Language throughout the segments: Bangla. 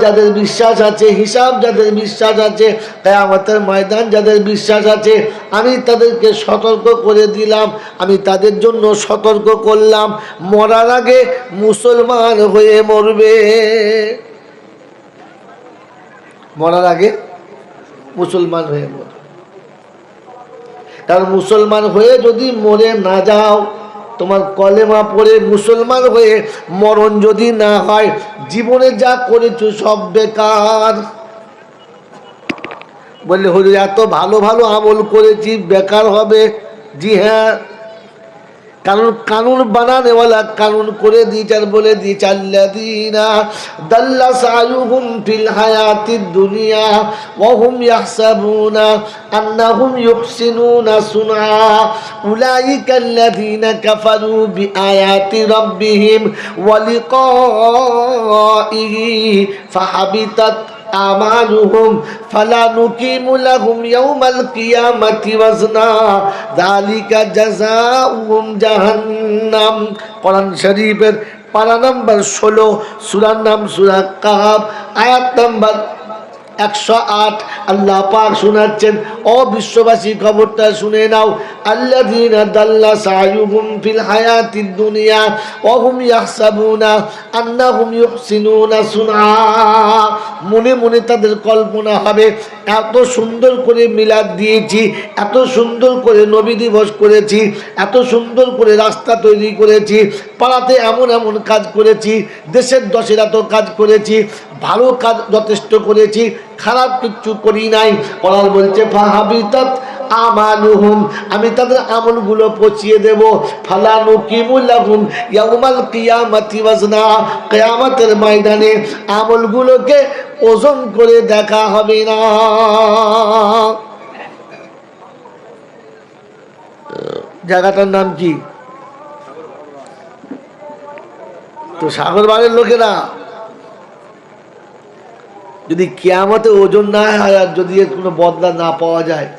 যাদের বিশ্বাস আছে, হিসাব যাদের বিশ্বাস আছে, কিয়ামতের ময়দান যাদের বিশ্বাস আছে, আমি তাদেরকে সতর্ক করে দিলাম, আমি তাদের জন্য সতর্ক করলাম, মরার আগে মুসলমান হয়ে মরবে। মরার আগে মুসলমান হয়ে মরবে। কারণ মুসলমান হয়ে যদি মরে না যাও, তোমার কলেমা পড়ে মুসলমান হয়ে মরণ যদি না হয়, জীবনে যা করেছো সব বেকার। বললে হুজুর এত ভালো ভালো আমল করেছি, বেকার হবে? জি হ্যাঁ, কারণ কানুন বানানেওয়ালা কানুন করে দিয়েছে আর বলে দিয়েছে, আল্লাযীনা দাল্লা সায়ুহুম ফিল হায়াতিদ দুনিয়া ওয়া হুম ইয়াহসাবুনা আন্নাহুম ইউহসিনুনা সুনআ উলাইকা আল্লাযীনা কাফারু বিআয়াতি রাব্বিহিম ওয়া লিকাইহি ফাহাবিতাত আমালুহুম ফালা নুকিমু লাহুম ইয়াউমাল কিয়ামাতি ওয়াজনা যালিকা জাযাউহুম জাহান্নাম। কোরআন শরীফের পারা নাম্বার 16, সূরার নাম সূরা কাহফ, আয়াত নাম্বার 108। আল্লাহ পাক শোনাচ্ছেন, ও বিশ্ববাসী খবরটা শুনে নাও, আল্লাযীনা দাল্লা সায়ুহুম ফিল হায়াতিদ দুনিয়া ওয়া হুম ইয়াহসাবুনা আন্নাহুম ইউহসিনুনা সুনআ। মনে মনে তাদের কল্পনা হবে, এত সুন্দর করে মিলাদ দিয়েছি, এত সুন্দর করে নবী দিবস করেছি, এত সুন্দর করে রাস্তা তৈরি করেছি, পাড়াতে এমন এমন কাজ করেছি, দেশের দশের এত কাজ করেছি, ভালো কাজ যথেষ্ট করেছি, খারাপ কিচ্ছু করি নাই। কোরআন বলছে ফাহাবিতাত আমালুহুম, আমি তাদের আমলগুলো পচিয়ে দেব, ফালা নুকিমু লাহুম ইয়াউমাল কিয়ামাতি ওয়াজনা, কিয়ামতের ময়দানে আমলগুলোকে ওজন করে দেখা হবে না। জায়গাটার নাম কি? তো সাগরবাড়ির লোকেরা যদি কিয়ামতে ওজন না হয় আর যদি এর কোনো বদলা না পাওয়া যায়,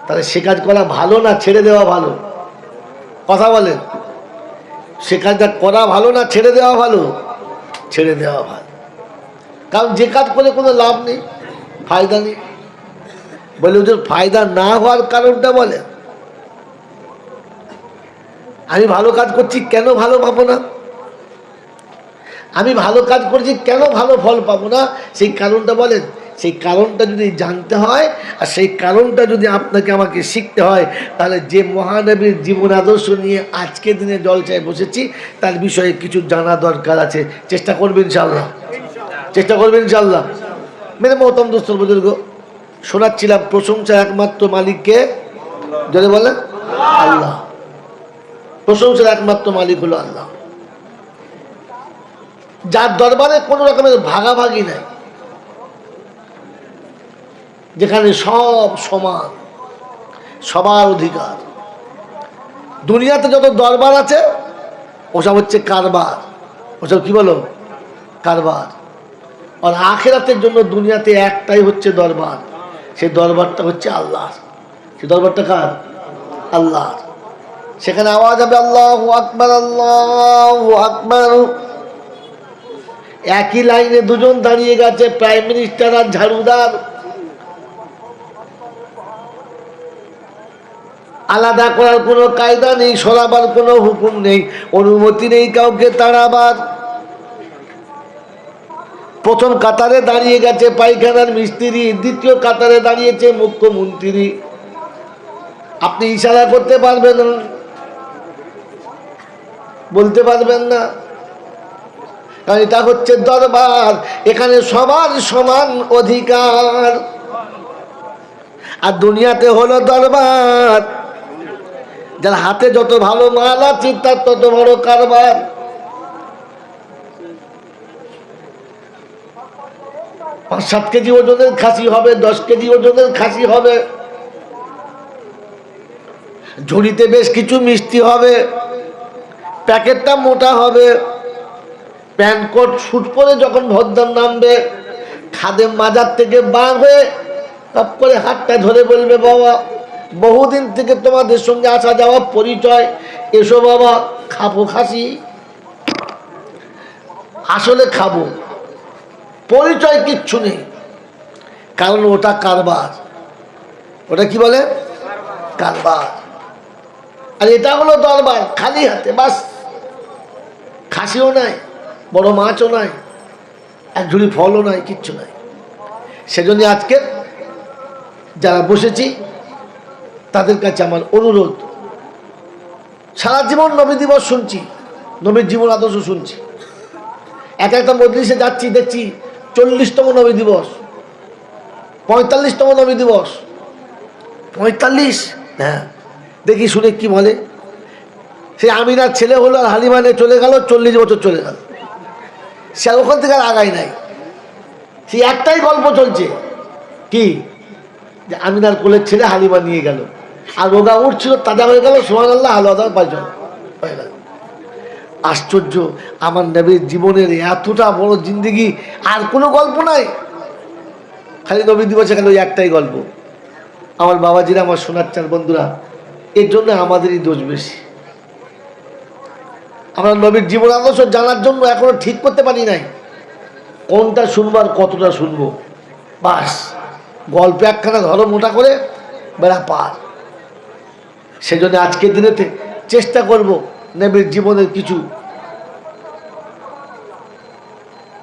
তাহলে সে কাজ করা ভালো না ছেড়ে দেওয়া ভালো? কথা বলেন, সে কাজটা করা ভালো না ছেড়ে দেওয়া ভালো? ছেড়ে দেওয়া ভালো। কারণ যে কাজ করে কোনো লাভ নেই, ফায়দা নেই। বলে ওদের ফায়দা না হওয়ার কারণটা বলে, আমি ভালো কাজ করছি কেন ভালো পাবো না, আমি ভালো কাজ করছি কেন ভালো ফল পাবো না, সেই কারণটা বলেন। সেই কারণটা যদি জানতে হয় আর সেই কারণটা যদি আপনাকে আমাকে শিখতে হয়, তাহলে যে মহানবীর জীবন আদর্শ নিয়ে আজকে দিনে জলসায় বসেছি তার বিষয়ে কিছু জানা দরকার আছে। চেষ্টা করবেন ইনশাআল্লাহ, চেষ্টা করবেন ইনশাআল্লাহ। মেরে মহতরম দোস্ত বুজুর্গ, শোনাচ্ছিলাম প্রশংসা একমাত্র মালিককে, যদি বলেন আল্লাহ। প্রশংসার একমাত্র মালিক হলো আল্লাহ, যার দরবারে কোনো রকমের ভাগাভাগি নাই, যেখানে সব সমান, সবার অধিকার। দুনিয়াতে যত দরবার আছে ওসব হচ্ছে কারবার, ওসব কি বলো? কারবার। আর আখিরাতের জন্য দুনিয়াতে একটাই হচ্ছে দরবার, সেই দরবারটা হচ্ছে আল্লাহ। সেই দরবারটা কার? আল্লাহ। সেখানে আওয়াজ হবে আল্লাহু আকবার, আল্লাহু আকবার। একই লাইনে দুজন দাঁড়িয়ে গেছে, প্রাইম মিনিস্টার আর ঝাড়ুদার। আলাদা করার কোনো কায়দা নেই, সরাবার কোনো হুকুম নেই, অনুমতি নেই কাউকে তাড়াবার। প্রথম কাতারে দাঁড়িয়ে গেছে পায়খানার মিস্ত্রি, দ্বিতীয় কাতারে দাঁড়িয়েছে মুখ্যমন্ত্রী। আপনি ইশারা করতে পারবেন না, বলতে পারবেন না, কারণ এটা হচ্ছে দরবার, এখানে সবার সমান অধিকার। আর দুনিয়াতে হলো দরবার, যার হাতে যত ভালো মাল আছে তার তত বড় কারবার। 5-7 কেজি ওজনের খাসি হবে, 10 কেজি ওজনের খাসি হবে, ঝুড়িতে বেশ কিছু মিষ্টি হবে, প্যাকেটটা মোটা হবে, প্যান্ট কোট শুট পরে যখন ভদ্দার নামবে, খাদেম মাজার থেকে বার হয়ে টপ করে হাতটা ধরে বলবে, বাবা বহুদিন থেকে তোমাদের সঙ্গে আসা যাওয়া পরিচয়, এসো বাবা খাবো খাসি। আসলে খাবো, পরিচয় কিচ্ছু নেই, কারণ ওটা কারবার। ওটা কি বলে? কারবার। আর এটা হলো দরবার, খালি হাতে, বাস। খাসিও নাই, বড় মাছও নাই, এক ঝুড়ি ফলও নাই, কিচ্ছু নাই। সেজন্য আজকে যারা বসেছি তাদের কাছে আমার অনুরোধ, সারা জীবন নবী দিবস শুনছি, নবীর জীবন আদর্শ শুনছি। একটা মজলিসে যাচ্ছি, দেখছি 40তম নবী দিবস, 45তম নবী দিবস। 45? হ্যাঁ, দেখি শুনে কি বলে, সে আমিনার ছেলে হলো আর হালিমানে চলে গেল, 40 বছর চলে গেল। সে ওখান থেকে আর আগাই নাই। সে একটাই গল্প চলছে, কি যে আমিনার কোলের ছেলে হালিমা নিয়ে গেল, আর রোগা উঠছিল, তাজা হয়ে গেল, সুবহানাল্লাহ, আল্লাহ পাঁচজন হয়ে গেল। আশ্চর্য, আমার নবীর জীবনের এতটা বড় জিন্দেগি, আর কোনো গল্প নাই, খালি নবী দিবসে খালি ওই একটাই গল্প। আমার বাবাজিরা, আমার শোনাচ্ছেন বন্ধুরা, এর জন্য আমাদেরই দোষ বেশি। আমরা নবীর জীবন আদর্শ জানার জন্য এখনো ঠিক করতে পারি নাই কোনটা শুনবো আর কতটা শুনবো। বাস, গল্প একখানা ধরো মোটা করে, বেড়া পার। সেজন্য আজকের দিনেতে চেষ্টা করব নবীর জীবনের কিছু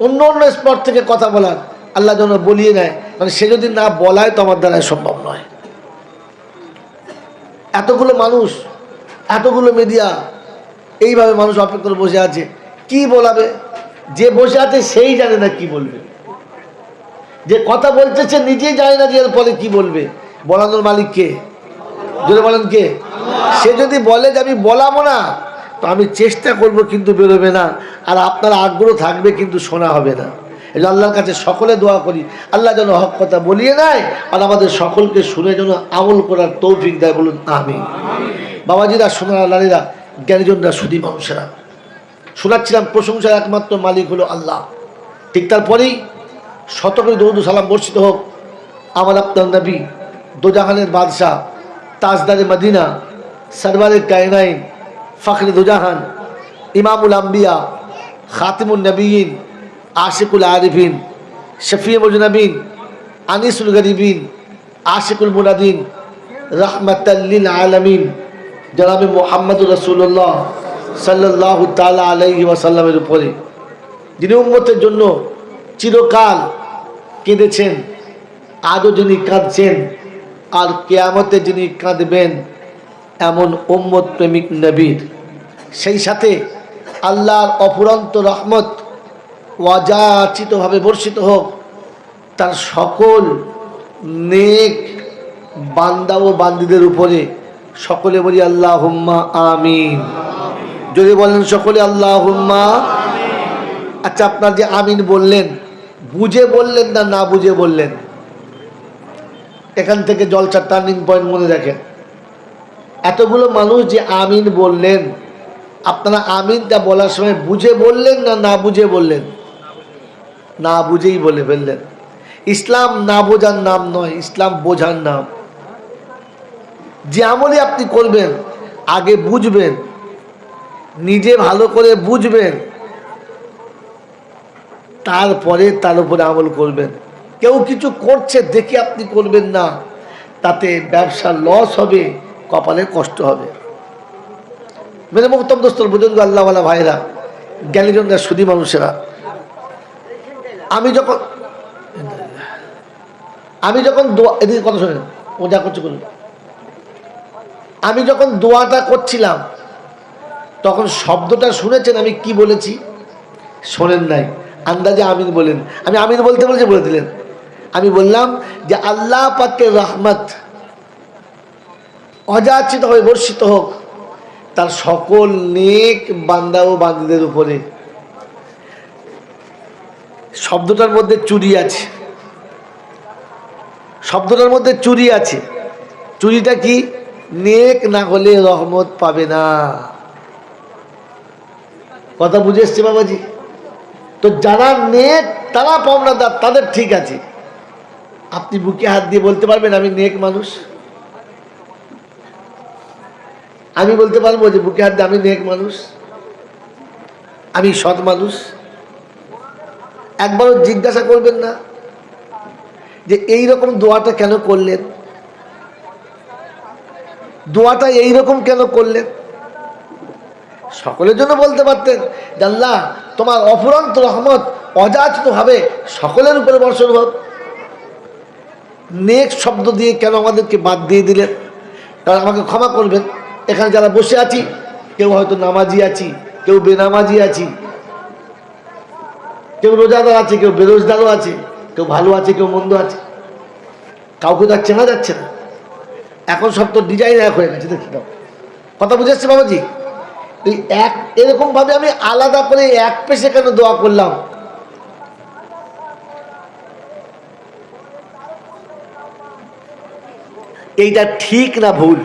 অন্য অন্য স্পট থেকে কথা বলার, আল্লাহ যেন বলিয়ে নেয়, মানে সে যদি না বলায় তো আমার দ্বারা সম্ভব নয়। এতগুলো মানুষ, এতগুলো মিডিয়া, এইভাবে মানুষ অপেক্ষা করে বসে আছে, কি বলাবে? যে বসে আছে সেই জানে না কি বলবে, যে কথা বলতেছে নিজেই জানে না যে এর পরে কি বলবে। বলানোর মালিক কে? জোরে বলেন কে? সে যদি বলে যে আমি বলাবো না, তো আমি চেষ্টা করব কিন্তু বেরোবে না, আর আপনার আগ্রহ থাকবে কিন্তু শোনা হবে না। এই আল্লাহর কাছে সকলে দোয়া করি, আল্লাহ যেন হক কথা বলিয়ে নেয়, আর আমাদের সকলকে শুনে যেন আমল করার তৌফিক দেয়, বলুন আমিন। বাবাজিরা, সোনার লালীরা, জ্ঞানীজনরা, সুধী মানুষেরা, শোনাচ্ছিলাম প্রশংসার একমাত্র মালিক হলো আল্লাহ। ঠিক তারপরেই শত করে দরুদ সালাম বর্ষিত হোক আমার আপনার নবী, দোজাহানের বাদশাহ, তাজদারে মদিনা, সরওয়ারে কায়নাইন, ফখরে দোজাহান, ইমামুল আম্বিয়া, খাতিমুন নবীন, আশিকুল আরিফিন, শফিয়ে মুজনবিন, আনিসুল গরিবিন, আশিকুল মুনাদিন, রাহমাতাল লিল আলামিন, জনাবে মুহাম্মদুর রাসূলুল্লাহ সাল্লাল্লাহু তাআলা আলাইহি ওয়াসাল্লামের উপরে, যিনি উম্মতের জন্য চিরকাল কেঁদেছেন, আজও যিনি কাঁদছেন, আর কিয়ামতে যিনি কাঁদবেন, এমন উম্মত প্রেমিক নবীর, সেই সাথে আল্লাহর অফুরন্ত রহমত অযাচিতভাবে বর্ষিত হোক তার সকল নেক বান্দা ও বান্দীদের উপরে। সকলে বলি আল্লাহুম্মা আমিন। যদি বলেন সকলে আল্লাহুম্মা। আচ্ছা, আপনার যে আমিন বললেন, বুঝে বললেন না না বুঝে বললেন? এখান থেকে জলসার টার্নিং পয়েন্ট মনে রাখেন। এতগুলো মানুষ যে আমিন বললেন, আপনারা আমিনটা বলার সময় বুঝে বললেন না না বুঝে বললেন? না বুঝেই বলে ফেললেন। ইসলাম না বোঝার নাম নয়, ইসলাম বোঝার নাম। যে আমলই আপনি করবেন আগে বুঝবেন, নিজে ভালো করে বুঝবেন, তারপরে তার উপরে আমল করবেন। কেউ কিছু করছে দেখে আপনি করবেন না, তাতে ব্যবসার লস হবে, কপালে কষ্ট হবে। মেরে মোহতম দোস্তর, বুজুর্গ, আল্লাহওয়ালা ভাইরা, জ্ঞানীজনরা, সুধী মানুষেরা, আমি যখন দোয়া, এদিকে কথা শোনেন, ও যা করছে বলুন। আমি যখন দোয়াটা করছিলাম তখন শব্দটা শুনেছেন আমি কি বলেছি? শোনেন নাই, আন্দাজে আমিন বলেন। আমি আমিন বলতে বলতে বলে দিলেন। আমি বললাম যে আল্লাহ পাকের রহমত অযাচিতভাবে বর্ষিত হোক তার সকল নেক বান্দা ও বান্দীদের উপরে। শব্দটার মধ্যে চুরি আছে, শব্দটার মধ্যে চুরি আছে। চুরিটা কি? নেক না হলে রহমত পাবে না। কথা বুঝে এসছে বাবাজি? তো যারা নেক তারা পাওনাদার, তাদের ঠিক আছে। আপনি বুকে হাত দিয়ে বলতে পারবেন আমি নেক মানুষ? আমি বলতে পারবো যে বুকে হাত দিয়ে আমি নেক মানুষ, আমি সৎ মানুষ? একবারও জিজ্ঞাসা করবেন না যে এই রকম দোয়াটা কেন করলেন, দোয়াটা এই রকম কেন করলেন? সকলের জন্য বলতে পারতেন যে আল্লাহ তোমার অফুরন্ত রহমত অযাচিত ভাবে সকলের উপরে বর্ষণ হোক। নেক শব্দ দিয়ে কেন আমাদেরকে বাদ দিয়ে দিলেন? কারণ আমাকে ক্ষমা করবেন, এখানে যারা বসে আছি কেউ হয়তো নামাজি আছি, কেউ বেনামাজি আছি, কেউ রোজাদার আছে, কেউ বেরোজদারও আছে, কেউ ভালো আছে, কেউ মন্দ আছে, কাউকে তো চেনা যাচ্ছে না। এখন সব তো ডিজাইন এক হয়ে গেছে, দেখি দাও কথা বুঝেছে বাবাজি? এই এক এরকম ভাবে আমি আলাদা করে এক পেশে কেন দোয়া করলাম? এইটা ঠিক না ভুল?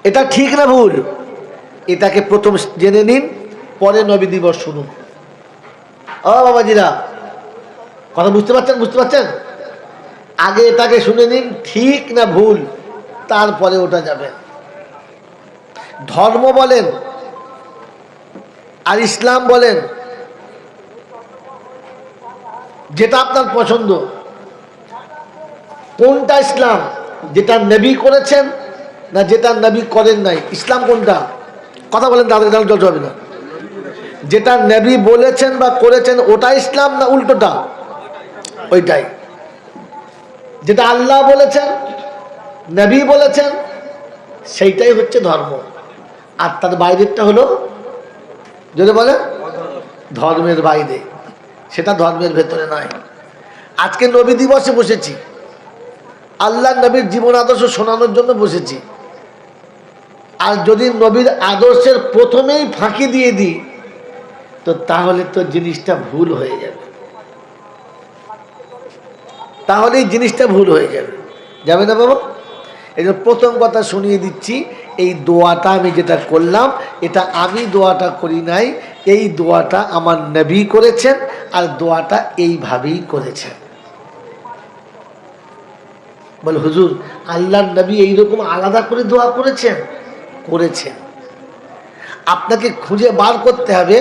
এটা ঠিক না ভুল? এটাকে প্রথম জেনে নিন, পরে নবী দিবস শুনুন। ও বাবাজিরা, কথা বুঝতে পারছেন? বুঝতে পারছেন? আগে এটাকে শুনে নিন ঠিক না ভুল, তারপরে ওটা যাবে। ধর্ম বলেন আর ইসলাম বলেন, যেটা আপনার পছন্দ, কোনটা ইসলাম? যেটা নবী করেছেন না যেটা নবী করেন নাই? ইসলাম কোনটা? কথা বলেন, তাদের জল হবে না। যেটা নবী বলেছেন বা করেছেন ওটা ইসলাম না উল্টোটা? ওইটাই। যেটা আল্লাহ বলেছেন, নবী বলেছেন, সেইটাই হচ্ছে ধর্ম। আর তার বাইরেরটা হলো, যদি বলে ধর্মের বাইরে, সেটা ধর্মের ভেতরে নয়। আজকে নবী দিবসে বসেছি, আল্লাহ নবীর জীবন আদর্শ শোনানোর জন্য বসেছি। আর যদি নবীর আদর্শের প্রথমেই ফাঁকি দিয়ে দিই তো তাহলে তো জিনিসটা ভুল হয়ে যাবে, তাহলে এই জিনিসটা ভুল হয়ে যাবে, যাবে না বাবা? এই জন্য প্রথম কথা শুনিয়ে দিচ্ছি, এই দোয়াটা আমি যেটা করলাম এটা আমি দোয়াটা করি নাই, এই দোয়াটা আমার নবী করেছেন, আর দোয়াটা এইভাবেই করেছেন। বল হুজুর আল্লাহর নবী এইরকম আলাদা করে দোয়া করেছেন? করেছেন। আপনাকে খুঁজে বার করতে হবে,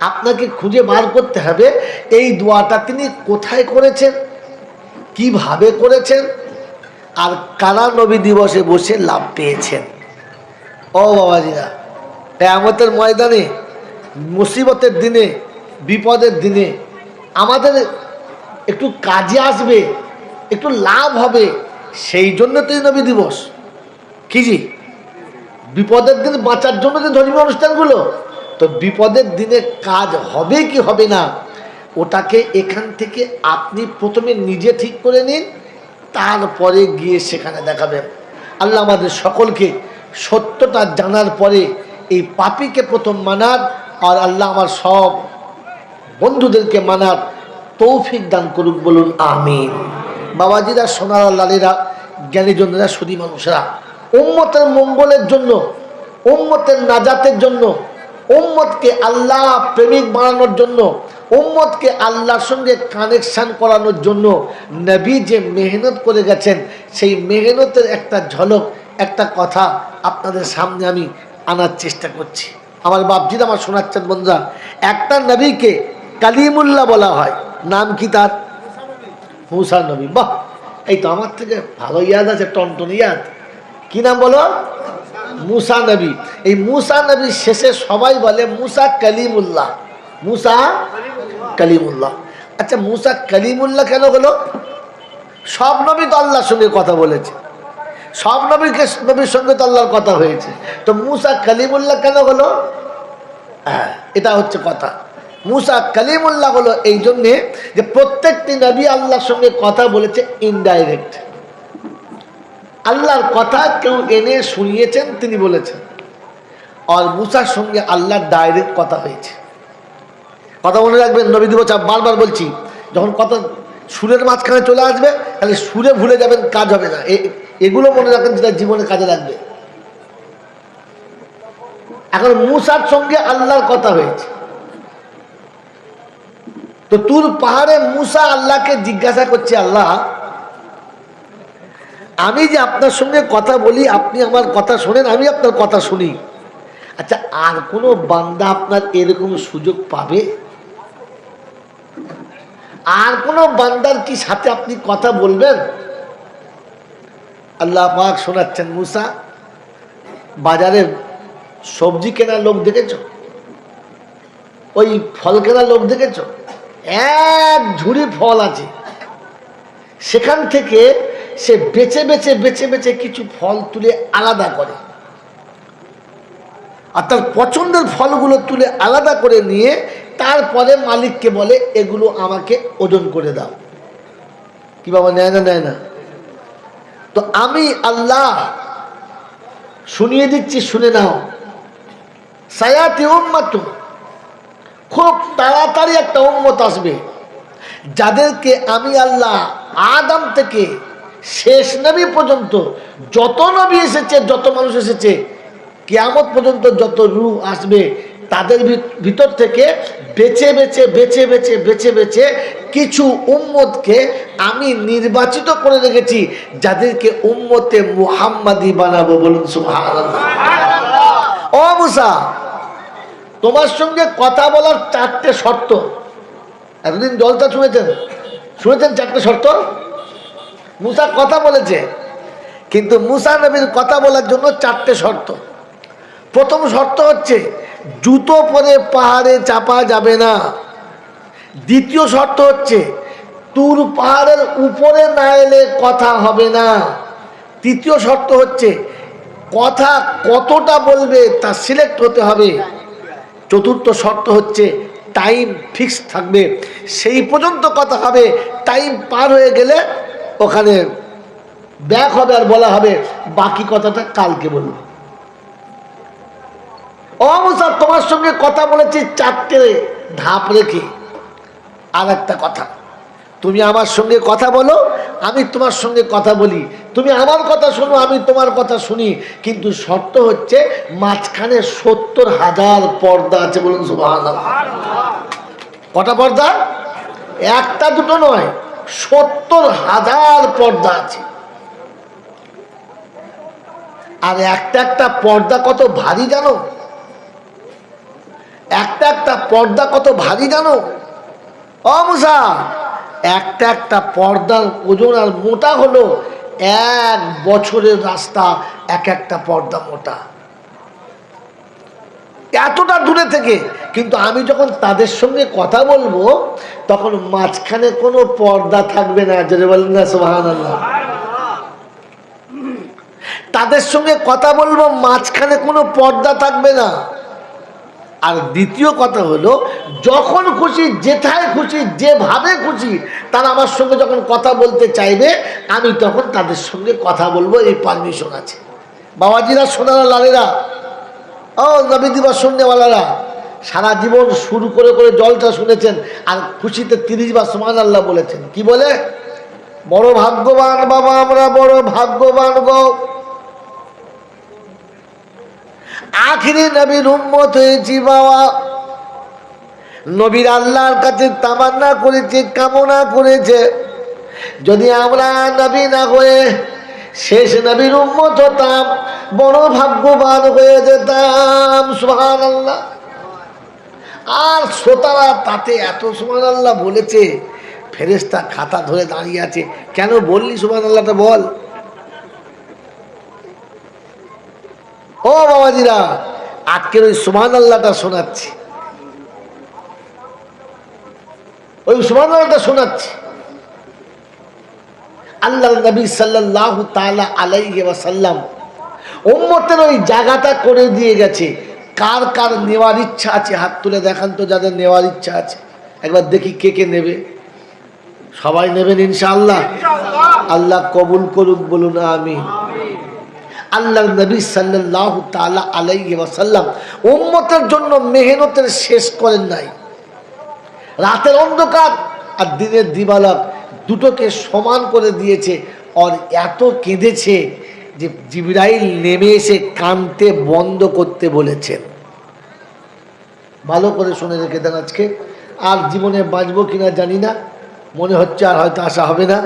আপনাকে খুঁজে বার করতে হবে এই দোয়াটা তিনি কোথায় করেছেন, কিভাবে করেছেন, আর কারা নবী দিবসে বসে লাভ পেয়েছেন। ও বাবাজিরা, কিয়ামতের ময়দানে, মুসিবতের দিনে, বিপদের দিনে আমাদের একটু কাজে আসবে, একটু লাভ হবে, সেই জন্য তো এই নবী দিবস। কি জি? বিপদের দিন বাঁচার জন্য যে ধর্মীয় অনুষ্ঠানগুলো, তো বিপদের দিনে কাজ হবে কি হবে না ওটাকে এখান থেকে আপনি প্রথমে নিজে ঠিক করে নিন, তারপরে গিয়ে সেখানে দেখাবেন। আল্লাহ আমাদের সকলকে সত্যটা জানার পরে এই পাপীকে প্রথম মানার, আর আল্লাহ আমার সব বন্ধুদেরকে মানার তৌফিক দান করুক, বলুন আমিন। বাবাজিরা, সোনারা, লালেরা, জ্ঞানীজনেরা, সুধী মানুষেরা, উম্মতের মঙ্গলের জন্য, উম্মতের নাজাতের জন্য, উম্মতকে আল্লাহ প্রেমিক বানানোর জন্য, উম্মতকে আল্লাহর সঙ্গে কানেকশান করানোর জন্য নবী যে মেহনত করে গেছেন, সেই মেহনতের একটা ঝলক, একটা কথা আপনাদের সামনে আমি আনার চেষ্টা করছি। আমার বাপজিরা, আমার শোনাচ্ছেন বন্ধুরা, একটা নবীকে কালিমুল্লাহ বলা হয়। নাম কি তার? মুসা নবী। বাহ, এই তো আমার থেকে ভালো ইয়াদ আছে, টনটন ইয়াদ। কি নাম বলো? মুসা নবী। এই মুসা নবীর শেষে সবাই বলে মুসা কালিমুল্লাহ, মুসা কালিমুল্লাহ। আচ্ছা, মুসা কালিমুল্লাহ কেন হলো? সব নবী তো আল্লাহর সঙ্গে কথা বলেছে, সব নবীর সঙ্গে তো আল্লাহর কথা হয়েছে, তো মুসা কালিমুল্লাহ কেন হলো? হ্যাঁ, এটা হচ্ছে কথা। মুসা কালিমুল্লাহ হলো এই জন্যে যে প্রত্যেকটি নবী আল্লাহর সঙ্গে কথা বলেছে ইনডাইরেক্ট। আল্লাহর কথা কেউ এনে শুনিয়েছেন, তিনি বলেছেন। আর মুসার সঙ্গে আল্লাহর ডাইরেক্ট কথা হয়েছে। কথা মনে রাখবেন, নবী দিবস বারবার বলছি, যখন কথা সুরের মাঝখানে চলে আসবে তাহলে সুরে ভুলে যাবেন, কাজ হবে না। এগুলো মনে রাখেন, যেটা জীবনে কাজে লাগবে। এখন মুসার সঙ্গে আল্লাহর কথা হয়েছে, তো তুর পাহাড়ে মুসা আল্লাহকে জিজ্ঞাসা করছে, আল্লাহ আমি যে আপনার সঙ্গে কথা বলি, আপনি আমার কথা শোনেন, আমি আপনার কথা শুনি, আচ্ছা আর কোনো বান্দা আপনার এরকম সুযোগ পাবে? আর কোন বান্দার কি সাথে আপনি কথা বলবেন? আল্লাহ পাক শোনাচ্ছেন, মুসা বাজারে সবজি কেনার লোক দেখেছো, ওই ফল কেনার লোক দেখেছো, এক ঝুড়ি ফল আছে, সেখান থেকে সে বেছে বেছে বেছে বেছে কিছু ফল তুলে আলাদা করে, আর তার পছন্দের ফলগুলো তুলে আলাদা করে নিয়ে তারপরে মালিককে বলে এগুলো আমাকে ওজন করে দাও। কি বাবা, নেয় না? নেয় না? তো আমি আল্লাহ শুনিয়ে দিচ্ছি, শুনে নাও। সায়াতি উম্মাতুন, খুব তাড়াতাড়ি একটা উম্মত আসবে যাদেরকে আমি আল্লাহ আদম থেকে শেষ নবী পর্যন্ত যত নবী এসেছে, যত মানুষ এসেছে, কিয়ামত পর্যন্ত যত রূহ আসবে, তাদের ভিতর থেকে বেছে বেছে বেছে বেছে বেছে বেছে কিছু উম্মতকে আমি নির্বাচিত করে রেখেছি, যাদেরকে উম্মতে মুহাম্মাদি বানাবো। বলুন সুবহানাল্লাহ। ও মুসা, তোমার সঙ্গে কথা বলার 4টে শর্ত। এতদিন জলটা শুনেছেন? শুনেছেন 4টে শর্ত? মুসা কথা বলেছে, কিন্তু মুসা নবীর কথা বলার জন্য 4টে শর্ত। প্রথম শর্ত হচ্ছে জুতো পরে পাহাড়ে চাপা যাবে না। দ্বিতীয় শর্ত হচ্ছে তুর পাহাড়ের উপরে না এলে কথা হবে না। তৃতীয় শর্ত হচ্ছে কথা কতটা বলবে তা সিলেক্ট হতে হবে। চতুর্থ শর্ত হচ্ছে টাইম ফিক্স থাকবে, সেই পর্যন্ত কথা হবে, টাইম পার হয়ে গেলে ওখানে ব্যাক হবে আর বলা হবে বাকি কথাটা কালকে বলবো। ও মুসা, তোমার সঙ্গে কথা বলেছি 4টে ধাপ রেখে। আর একটা কথা, তুমি আমার সঙ্গে কথা বলো, আমি তোমার সঙ্গে কথা বলি, তুমি আমার কথা শোনো, আমি তোমার কথা শুনি, কিন্তু শর্ত হচ্ছে মাঝখানে 70,000 পর্দা আছে। বলুন সুবহানাল্লাহ। কটা পর্দা? একটা দুটো নয়, 70,000 পর্দা আছে। আর একটা একটা পর্দা কত ভারী জানো? একটা একটা পর্দা কত ভারী জানো? ও মুসা, একটা একটা পর্দার ওজন আর মোটা হলো 1 বছরের রাস্তা। এক একটা পর্দা মোটা, এতটা দূরে থেকে। কিন্তু আমি যখন তাদের সঙ্গে কথা বলবো তখন মাঝখানে কোনো পর্দা থাকবে না। যদি বলেন না সুবহানাল্লাহ। তাদের সঙ্গে কথা বলবো, মাঝখানে কোনো পর্দা থাকবে না। আর দ্বিতীয় কথা হলো, যখন খুশি, যেথায় খুশি, যেভাবে খুশি, তারা আমার সঙ্গে যখন কথা বলতে চাইবে আমি তখন তাদের সঙ্গে কথা বলবো, এই পারমিশন আছে। বাবাজিরা, সোনারা, লালেরা, ও নবী দিবস শুননেওয়ালারা, সারা জীবন শুরু করে করে জলটা শুনেছেন, আর খুশিতে 30 বার সুবহানাল্লাহ বলেছেন। কি বলে? বড় ভাগ্যবান বাবা, আমরা বড় ভাগ্যবান গো, আখিরি নবীর উম্মত হয়েছি বাবা। নবীর আল্লাহর কাছে তামান্না করেছে, কামনা করেছে, যদি আমরা নবী না হয়ে শেষ নবীর উম্মত হতাম, বড় ভাগ্যবান হয়ে যেতাম। সুবহানাল্লাহ। আর শ্রোতারা তাতে এত সুবহানাল্লাহ বলেছে, ফেরেশতা খাতা ধরে দাঁড়িয়ে আছে। কেন বললি সুবহানাল্লাহটা বল। ও বাবাজিরা, আজকের ওই সুবহানাল্লাহটা শোনাচ্ছি, ওই সুবহানাল্লাহটা শোনাচ্ছি। আল্লাহর নবী সাল্লাল্লাহু তাআলা আলাইহি ওয়াসাল্লাম উম্মতের ওই জায়গাটা করে দিয়ে গেছে। কার কার নেওয়ার ইচ্ছা আছে হাত তুলে দেখান তো, যাদের নেওয়ার ইচ্ছা আছে। একবার দেখি কে কে নেবে। সবাই নেবেন ইনশাআল্লাহ। আল্লাহ কবুল করুক, বলুন আমিন। আল্লাহর নবী সাল্লাল্লাহু তাআলা আলাইহি ওয়াসাল্লাম উম্মতের জন্য মেহনতের শেষ করেন নাই। রাতের অন্ধকার আর দিনের দিবালক দুটোকে সমান করে দিয়েছে। আর এত কেঁদেছে যে জিবরাইল নেমে এসে কানতে বন্ধ করতে বলেছেন। ভালো করে শুনে রেখে দেন। আজকে আর জীবনে বাঁচবো কিনা জানি না, মনে হচ্ছে আর হয়তো আশা হবে না,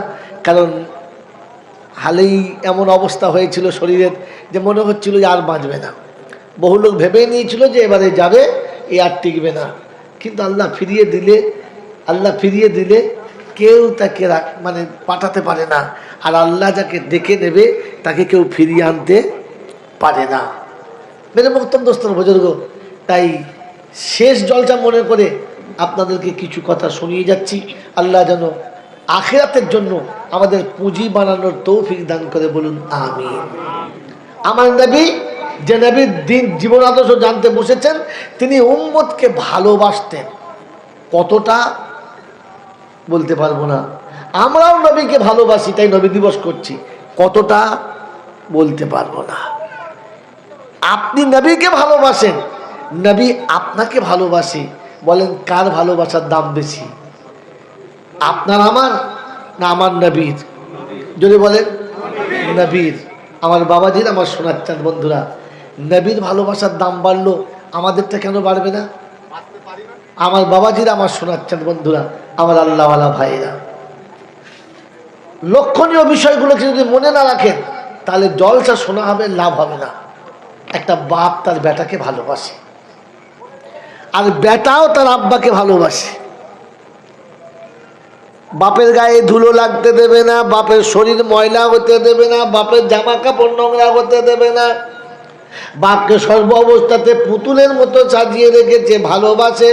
কারণ হালেই এমন অবস্থা হয়েছিল শরীরের যে মনে হচ্ছিল যে আর বাঁচবে না। বহু লোক ভেবে নিয়েছিল যে এবারে যাবে, এ আর টিকবে না, কিন্তু আল্লাহ ফিরিয়ে দিলে আল্লাহ ফিরিয়ে দিলে কেউ তাকে মানে পাঠাতে পারে না, আর আল্লাহ যাকে ডেকে নেবে তাকে কেউ ফিরিয়ে আনতে পারে না। মেরে মোহতরম দোস্তর বুজুর্গ, তাই শেষ জলসা মনে করে আপনাদেরকে কিছু কথা শুনিয়ে যাচ্ছি। আল্লাহ যেন আখিরাতের জন্য আমাদের পুঁজি বানানোর তৌফিক দান করে, বলুন আমিন। আমার নবী, যে নবীর দিন জীবন আদর্শ জানতে বসেছেন, তিনি উম্মতকে ভালোবাসতেন। কতটা বলতে পারবো না। আমরাও নবীকে ভালোবাসি, তাই নবী দিবস করছি। কতটা বলতে পারবো না। আপনি নবীকে ভালোবাসেন, নবী আপনাকে ভালোবাসে। বলেন কার ভালোবাসার দাম বেশি, আপনার আমার না আমার নবীর? যদি বলেন নবীর। আমার বাবাজির, আমার সোনার চাঁদ বন্ধুরা, নবীর ভালোবাসার দাম বাড়লো, আমাদেরটা কেন বাড়বে না? আমার বাবাজির, আমার সোনার চাঁদ বন্ধুরা, আমার আল্লাহওয়ালা ভাইরা, লক্ষণীয় বিষয়গুলোকে যদি মনে না রাখেন তাহলে জলসা শোনা হবে, লাভ হবে না। একটা বাপ তার বেটাকে ভালোবাসে, আর বেটাও তার আব্বাকে ভালোবাসে। বাপের গায়ে ধুলো লাগতে দেবে না, বাপের শরীর ময়লা হতে দেবে না, বাপের জামা কাপড় নোংরা হতে দেবে না। বাপকে সর্ব অবস্থাতে পুতুলের মতো সাজিয়ে রেখেছে, ভালোবাসে।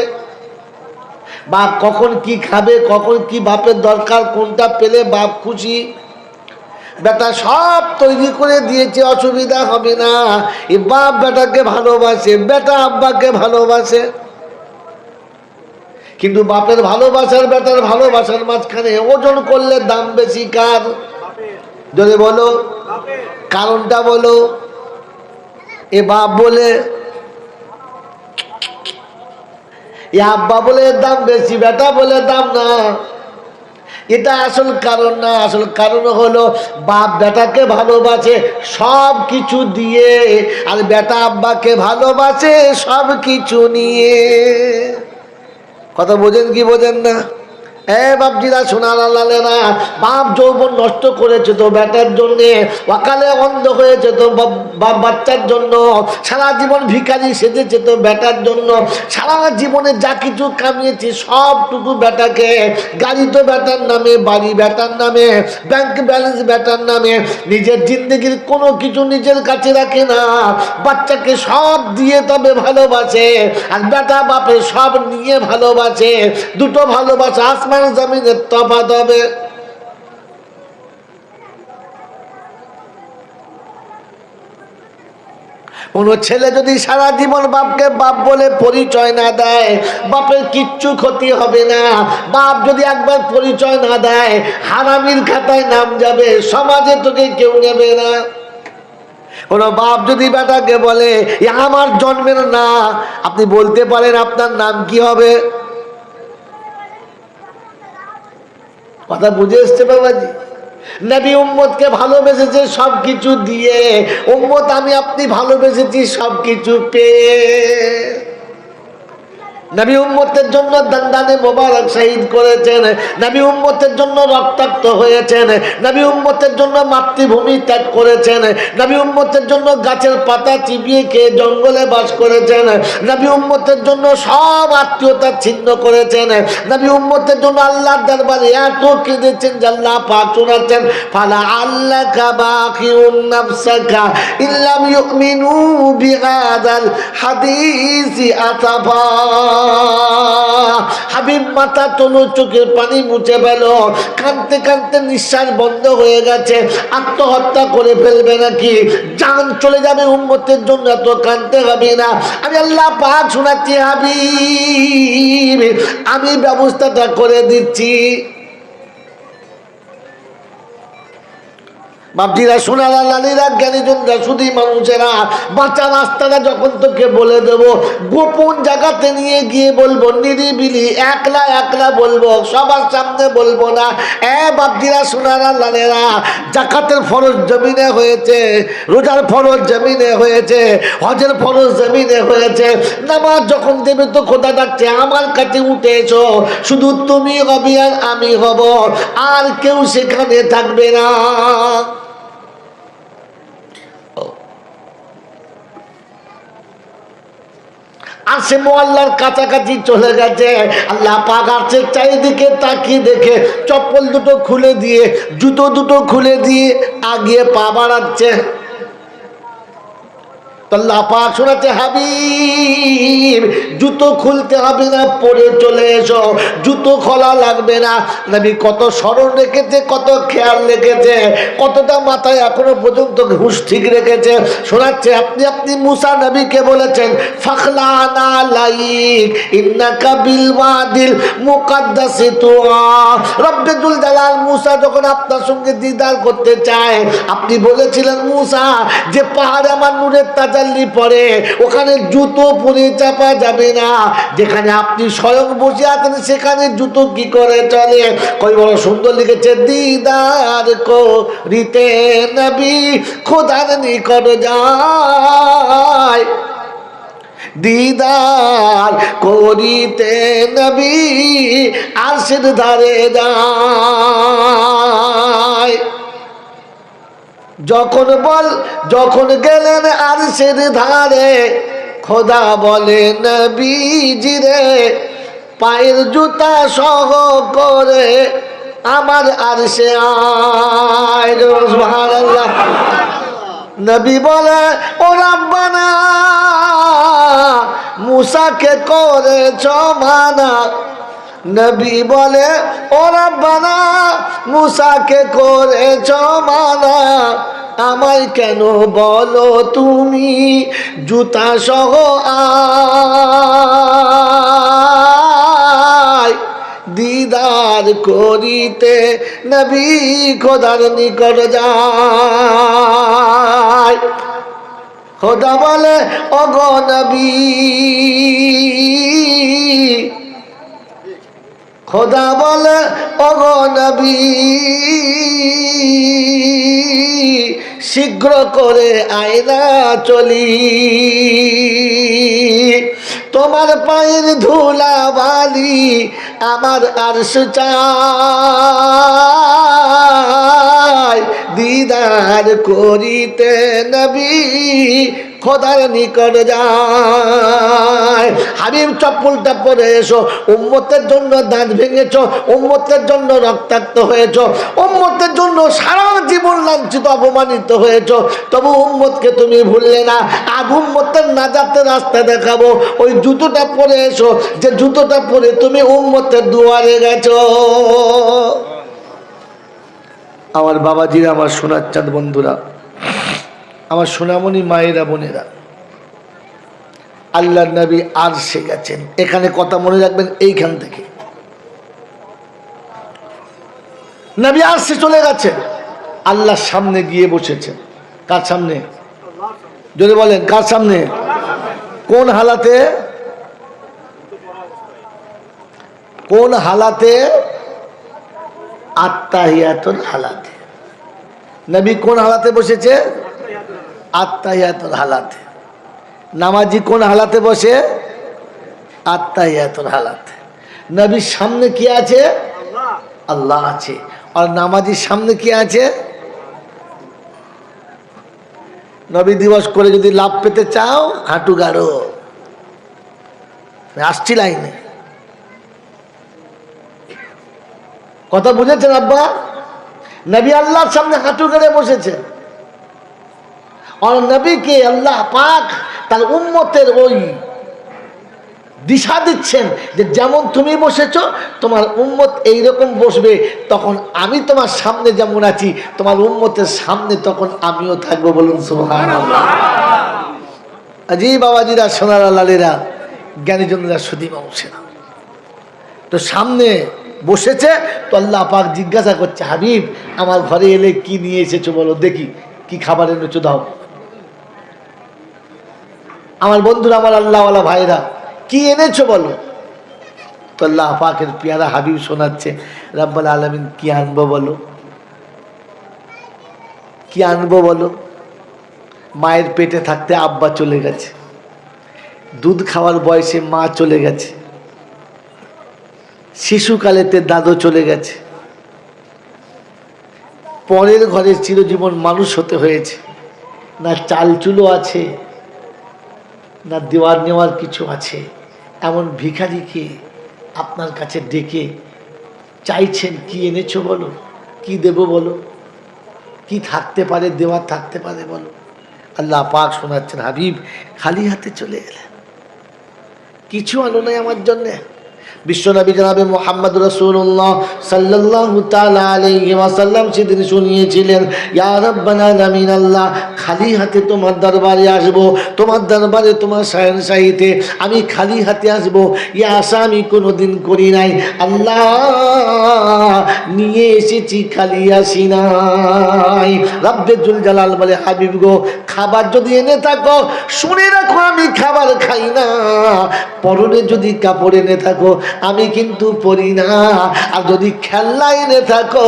বাপ কখন কি খাবে, কখন কি বাপের দরকার, কোনটা পেলে বাপ খুশি, বেটা সব তৈরি করে দিয়েছে, অসুবিধা হবে না। এই বাপ বেটাকে ভালোবাসে, বেটা আব্বাকে ভালোবাসে। কিন্তু বাপের ভালোবাসার বেটার ভালোবাসার মাঝখানে ওজন করলে দাম বেশি কার? যদি বলো কারণটা বলো। এ বাপ বলে, এ আব্বা বলে দাম বেশি, বেটা বলে দাম না। এটা আসল কারণ না। আসল কারণ হলো বাপ বেটাকে ভালোবাসে সব কিছু দিয়ে, আর বেটা আব্বাকে ভালোবাসে সব কিছু নিয়ে। কথা বোঝেন কি বোঝেন না? বাপজিরা, সোনার আল্লালেরা, বাপ যৌবন নষ্ট করেছে তো বেটার জন্য, অকালে অন্ধ হয়েছে তো বাচ্চার জন্য, সারা জীবন ভিখারি সেজেছে তো বেটার জন্য, সারা জীবনে যা কিছু কামিয়েছে সবটুকু বেটাকে। গাড়ি তো বেটার নামে, বাড়ি বেটার নামে, ব্যাংক ব্যালেন্স বেটার নামে, নিজের জিন্দগির কোনো কিছু নিজের কাছে রাখে না। বাচ্চাকে সব দিয়ে তবে ভালোবাসে, আর বেটা বাপে সব নিয়ে ভালোবাসে। দুটো ভালোবাসা আসমান জমিনের তফাৎ হবে। কোন ছেলে যদি সারা জীবন বাপকে বাপ বলে পরিচয় না দেয়, বাপের কিচ্ছু ক্ষতি হবে না। বাপ যদি একবার পরিচয় না দেয়, হারামির খাতায় নাম যাবে, সমাজে তোকে কেউ নেবে না। কোন বাপ যদি বেটাকে বলে আমার জন্মের না, আপনি বলতে পারেন আপনার নাম কি হবে? কথা বুঝে এসছে বাবাজি? নবী উম্মতকে ভালোবেসেছে সবকিছু দিয়ে, উম্মত আমি আপনি ভালোবেসেছি সবকিছু পেয়ে। নবী উম্মতের জন্য দান্দানে মোবারক শহীদ করেছেন, নবী উম্মতের জন্য রক্তাক্ত হয়েছেন, নবী উম্মতের জন্য মাতৃভূমি ত্যাগ করেছেন, নবী উম্মতের জন্য গাছের পাতা চিবিয়ে খেয়ে জঙ্গলে বাস করেছেন, নবী উম্মতের জন্য সব আত্মীয়তা ছিন্ন করেছেন, নবী উম্মতের জন্য আল্লাহর দরবারে এত কেঁদেছেন যে আল্লাহ পাক শোনাচ্ছেন, ফালা আল্লাকা বাকিউন নাফসাকা ইল্লাম ইউমিনু বিহাদাল হাদিসি আসাফা। হাবিব মাথা তোলো, চোখের পানি মুছে ফেল, কাঁদতে কাঁদতে নিঃশ্বাস বন্ধ হয়ে গেছে, আত্মহত্যা করে ফেলবে নাকি? জান চলে যাবে উম্মতের জন্য, এত কাঁদতে হবে না। আমি আল্লাহ পাক শোনাচ্ছি হাবিব, আমি ব্যবস্থাটা করে দিচ্ছি। বাপজিরা, সোনারা, লালীরা, জ্ঞানীজনরা, শুধু মানুষেরা, বাঁচার রাস্তাটা যখন তোকে বলে দেব, গোপন জায়গাতে নিয়ে গিয়ে বলবো, নিরিবিলি একলা একলা বলবো, সবার সামনে বলবো না। বাপজিরা, সোনারা, লালীরা, জাকাতের ফরজ জমিনে হয়েছে, রোজার ফরজ জমিনে হয়েছে, হজের ফরজ জমিনে হয়েছে। নামাজ যখন দেবে তো খোদা ডাকছে, আমার কাছে উঠে এসো, শুধু তুমি হবি আর আমি হব, আর কেউ সেখানে থাকবে না। আরশে মুআল্লার কাছাকাছি চলে গেছে। আল্লাহ পাক আরশের চারিদিকে তাকিয়ে দেখে চপ্পল দুটো খুলে দিয়ে, জুতো দুটো খুলে দিয়ে আগিয়ে পা বাড়াচ্ছে। তো আল্লাহ পাক শোনাচ্ছে, হাবিব জুতো খুলতে হবে না, পরে চলে এসো, জুতো খোলা লাগবে না। নবী কত স্মরণ রেখেছে, কত খেয়াল রেখেছে, কতটা মাথায় এখনো পর্যন্ত হুঁশ ঠিক রেখেছে। শোনাচ্ছে, আপনি মুসা নবীকে বলেছেন, ফাখলানা লাইক ইন্নাকা বিল ওয়াদিল মুকাদ্দাসি তুআ। রব্বে জুল জালাল মুসা যখন আপনার সঙ্গে দিদার করতে চায়, আপনি বলেছিলেন মুসা যে পাহাড়ে আমার নূরের তাজাল্লি পড়ে, ওখানে জুতো পরে চাপা যাবে না। যেখানে আপনি স্বয়ং বসে আছেন সেখানে জুতো কি করে চলে? কই বড় সুন্দর লিখেছে, দিদার করিতে নবী খোদার নিকট যায়, দিদার করিতে নবী আরশের ধারে যায়। যখন গেলেন আরশের ধারে, খোদা বলে নবীজিরে পায়ের জুতা সহ করে আমার আরশে আয়। সুবহানাল্লাহ। নবী বলে, ও রাব্বানা মুসাকে করেছ মানা। নবী বলে, ও রাব্বানা মুসাকে করেছ মানা, আমায় কেন বলো তুমি জুতা সহ আয়, দিদার করিতে নবী খোদার নিকট যায়। খোদা বলে, ওগো নবী, খোদা বলে, ওগো নবী শীঘ্র করে আয়না চলি, তোমার পায়ের ধুলা বালি আমার আরশ চাই, দিদার করিতে নবী খোদার নিকট যায়। হাবিব চপ্পলটা পরে এসো, উম্মতের জন্য দাঁত ভেঙেছো, উম্মতের জন্য রক্তাক্ত হয়েছো, উম্মতের জন্য সারা জীবন লাঞ্ছিত অপমানিত হয়েছো, তবু উম্মতকে তুমি ভুললে না। আজ উম্মতের নাজাতের রাস্তা দেখাবো, ওই জুতোটা পরে এসো, যে জুতোটা পরে তুমি উম্মতের দুয়ারে গেছো। আমার বাবাজিরা, আমার সোনার চাঁদ বন্ধুরা, আমার সোনামণি মায়েরা, বোনেরা, আল্লাহর নবী আরশে গেছেন। এখানে কথা মনে রাখবেন, এইখান থেকে নবী আরশে চলে গেছেন, আল্লাহর সামনে গিয়ে বসেছেন। কার সামনে? যদি বলেন কার সামনে? কোন হালাতে? কোন হালাতে? আত্তাহিয়াতুল হালাতে। নবী কোন হালাতে বসেছে? আত্তাহিয়াতুল হালাতে। নামাজি কোন হালাতে বসে? আত্তাহিয়াতুল হালাতে। নবীর সামনে কি আছে? আল্লাহ আছে। আর নামাজির সামনে কি আছে? নবী দিবস করে যদি লাভ পেতে চাও, হাঁটু গাড়ো। আসছি লাইনে। কথা বুঝেছেন আব্বা? নবী আল্লাহর সামনে হাঁটু গেড়ে বসেছেন। আর নবীকে আল্লাহ পাক তার উম্মতের ওই দিশা দিচ্ছেন যে যেমন তুমি বসেছো, তোমার উম্মত এইরকম বসবে, তখন আমি তোমার সামনে যেমন আছি, তোমার উম্মতের সামনে তখন আমিও থাকবো। বলুন সুবহানাল্লাহ। আজি বাবাজিরা, সোনারা, লালেরা, জ্ঞানীজনেরা, সুধী মানুষেরা, তো সামনে বসেছে। তো আল্লাহ পাক জিজ্ঞাসা করছে, হাবিব আমার ঘরে এলে কি নিয়ে এসেছো বলো দেখি, কি খাবার এনেছো দাও। আমার বন্ধুরা, আমার আল্লাহওয়ালা ভাইরা, কি এনেছো বলো। তো আল্লাহ পাকের পেয়ারা হাবিব শোনাচ্ছে, রাব্বুল আলামিন কি আনবো বলো, কি আনবো বলো। মায়ের পেটে থাকতে আব্বা চলে গেছে, দুধ খাওয়ার বয়সে মা চলে গেছে, শিশুকালেতে দাদু চলে গেছে, পরের ঘরে চিরজীবন মানুষ হতে হয়েছে, না চাল চুলো আছে, না দেওয়ার নেওয়ার কিছু আছে? এমন ভিখারিকে আপনার কাছে ডেকে চাইছেন, কি এনেছো বলো, কি দেব বলো, কি থাকতে পারে, দেওয়ার থাকতে পারে বলো। আল্লাহ পাক শোনাচ্ছেন, হাবিব খালি হাতে চলে এলেন, কিছু আনো নাই আমার জন্যে। বিশ্বনবী জনাবে মুহাম্মদ রাসূলুল্লাহ সাল্লাল্লাহু তাআলা আলাইহি ওয়াসাল্লাম সেদিন শুনিয়েছিলেন, ইয়া রাব্বানা আলামিন, আল্লাহ খালি হাতে তোমার দরবারে আসব, তোমার দরবারে তোমার শাহেনশাহিতে আমি খালি হাতে আসব, এই আশা আমি কোনোদিন করি নাই। আল্লাহ নিয়ে এসেছি, খালি আসি নাই। রব্বে জুল জালাল বলে, হাবিব গো খাবার যদি এনে থাকো শুনে রাখো আমি খাবার খাই না, পরনে যদি কাপড় এনে থাকো আমি কিন্তু পরি না, আর যদি খেলনা এনে থাকো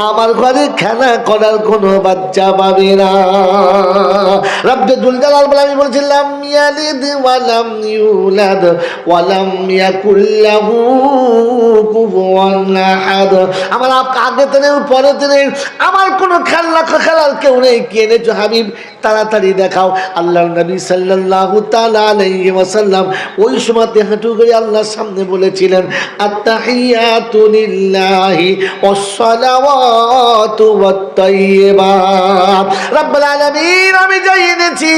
আমার ঘরে খেলা করার কোনো বাচ্চা পাবে না। রব্বে জুল জালাল বলে, আমি বলছিলাম ইয়ালিদ ওয়ালাম ইউলাদ ওয়ালাম ইয়াকুল লাহু কুফুয়ান আহাদ, আমার আগেতে নেই পরেতে নেই, আমার কোনো খেলনা খেলার কেউ নেই, কি এনেছো হাবিব তাড়াতাড়ি দেখাও। আল্লাহর নবী সাল্লাল্লাহু তাআলা আলাইহি ওয়াসাল্লাম ওই সময়তে হাঁটু করে আল্লাহর সামনে বলেছিলেন, আত্তাহিয়াতু লিল্লাহি ওয়াসসালাওয়াতু ওয়াত-তাইয়্যিবাত। রব্বুল আলামিন আমি যাই এনেছি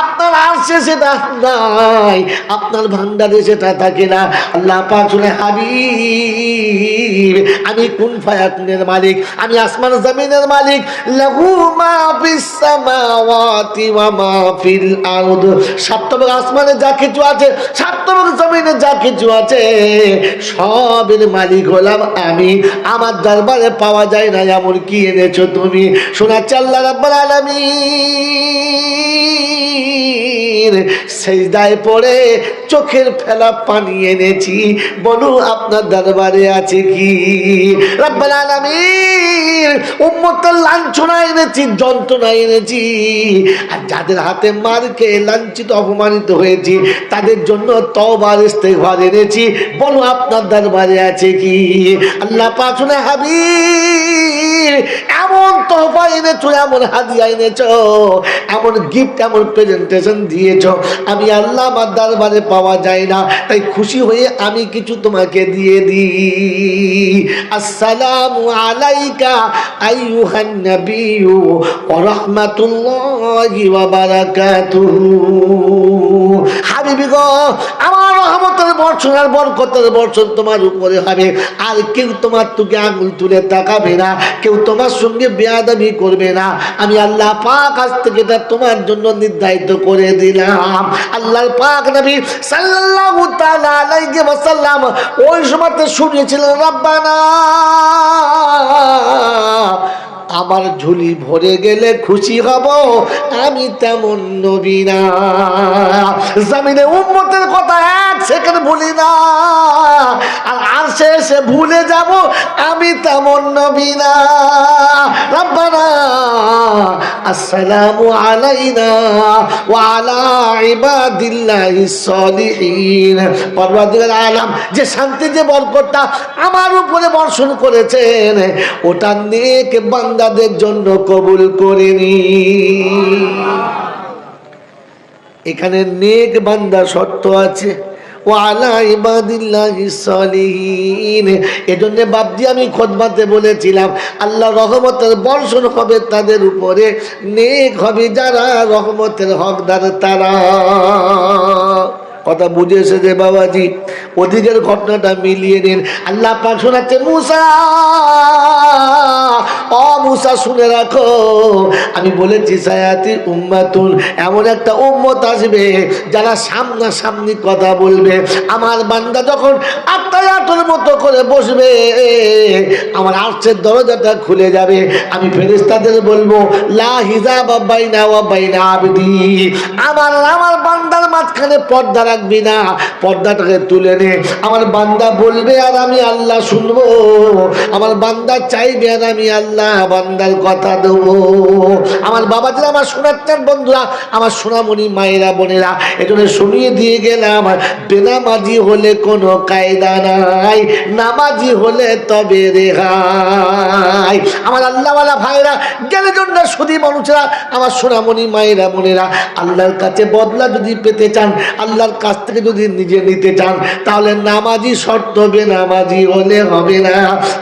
আপনার আরশে সেটা নাই, আপনার ভান্ডারে সেটা থাকে না। আল্লাহ পাক বলে, হাবিব আমি কুন ফায়াকুনের মালিক, আমি আসমান জমিনের মালিক, লাহু মা ফিস সামাওয়াতি ওয়া মা ফিল আরদ, সাতভাগ আসমানে যা কিছু আছে, সাতভাগ জমিনে যা কিছু আছে, সবের মালিক হলাম আমি। আমার দরবারে পাওয়া যায় না এমন কি এনেছো তুমি? শোনাচ্ছে আল্লাহ রাব্বুল আলামিন, সেজদায় পড়ে চোখের ফেলা পানি এনেছি, বলো আপনার দরবারে আছে কি? রব্বুল আলামিন উম্মতের লাঞ্ছনা এনেছি, যন্ত্রণা এনেছি, আর যাদের হাতে মার খেয়ে লাঞ্ছিত অপমানিত হয়েছি তাদের জন্য তওবার ইস্তেগফার এনেছি, বলো আপনার দরবারে আছে কি? আল্লাহ পাক শুনে, হাবিব এমন তোহফা এনেছো, এমন হাদিয়া এনেছো, এমন গিফট, এমন প্রেজেন্টেশন দিয়েছো, আমি আল্লাহ আমার দরবারে পাওয়া যায় না, তাই খুশি হয়ে আমি কিছু তোমাকে দিয়ে দিই। আসসালামু আলাইকা আইয়ুহান নাবিয়্যু ওয়া রাহমাতুল্লাহি ওয়া বারাকাতুহু। হাবিবি গো আমার রহমতের বর্ষণ আর বরকতের বর্ষণ তোমার উপরে হবে, আর কেউ তোমার তোকে আঙুল তুলে তাকাবে না, কেউ তোমার সঙ্গে বেয়াদবি করবে না, আমি আল্লাহ পাক আজ থেকে এটা তোমার জন্য নির্ধারিত করে দিলাম। আল্লাহর পাক নবী সাল্লাল্লাহু তাআলা আলাইহি ওয়াসাল্লাম ওই সময়তে শুনিয়েছিলেন, রব্বানা আমার ঝুলি ভরে গেলে খুশি হব, আমি তেমন নবী না, জমিনে উম্মতের কথা এক সেকেন্ড ভুলি না, আর আরশে এসে ভুলে যাব, আমি তেমন নবী না। রব্বানা আসসালামু আলাইনা ওয়া আলা ইবাদিল্লাহিস সলিহিন। পরওয়ারদিগার আলাম যে শান্তি, যে বরকতটা আমার উপরে বর্ষণ করেছেন, ওটা নেক বান্দাদের জন্য কবুল করে নি। এখানে নেক বান্দা শর্ত আছে, ওয়ালা ইবাদিল্লাহিস সলিহিন। এজন্য বাপজি আমি খুতবাতে বলেছিলাম, আল্লাহ রহমতের বর্ষণ হবে তাদের উপরে, নেক হবে যারা, রহমতের হকদার তারা। কথা বুঝে এসেছে বাবাজি? ওদিকের ঘটনাটা মিলিয়ে নিন। আল্লাহ পাক শোনাচ্ছে, মুসা ও মুসা শুনে রাখো, আমি বলেছি সায়াতি উম্মাতুন, এমন একটা উম্মত আসবে যারা সামনাসামনি কথা বলবে, আমার বান্দা যখন আত্মায়াতের মতো করে বসবে আমার আরশের দরজাটা খুলে যাবে, আমি ফেরেশতাদের বলবো লা হিজাবা বাইনা ওয়া বাইনা আবদি, আমার বান্দার মাঝখানে পর্দা রাখবি না, পর্দাটাকে তুলে নে, আমার বান্দা বলবে আর আমি আল্লাহ শুনবো, আমার বান্দা চাইবে আর আমি আল্লাহ বান্দার কথা দেব। আমার বাবাজিরা, আমার শোনাচ্ছেন বন্ধুরা, আমার সোনামণি মায়েরা বোনেরা, এজন্য শুনিয়ে দিয়ে গেলাম, বেনামাজি হলে কোনো কায়দা নাই, নামাজি হলে তবে রেহাই। আমার আল্লাহওয়ালা ভাইরা, জ্ঞানের জন্য শুধু মানুষরা, আমার সোনামণি মায়েরা বোনেরা, আল্লাহর কাছে বদলা যদি পেতে চান, আল্লাহর কাছ থেকে যদি নিজে নিতে চান, তাহলে নামাজি শর্ত, বেনামাজি হলে হবে না।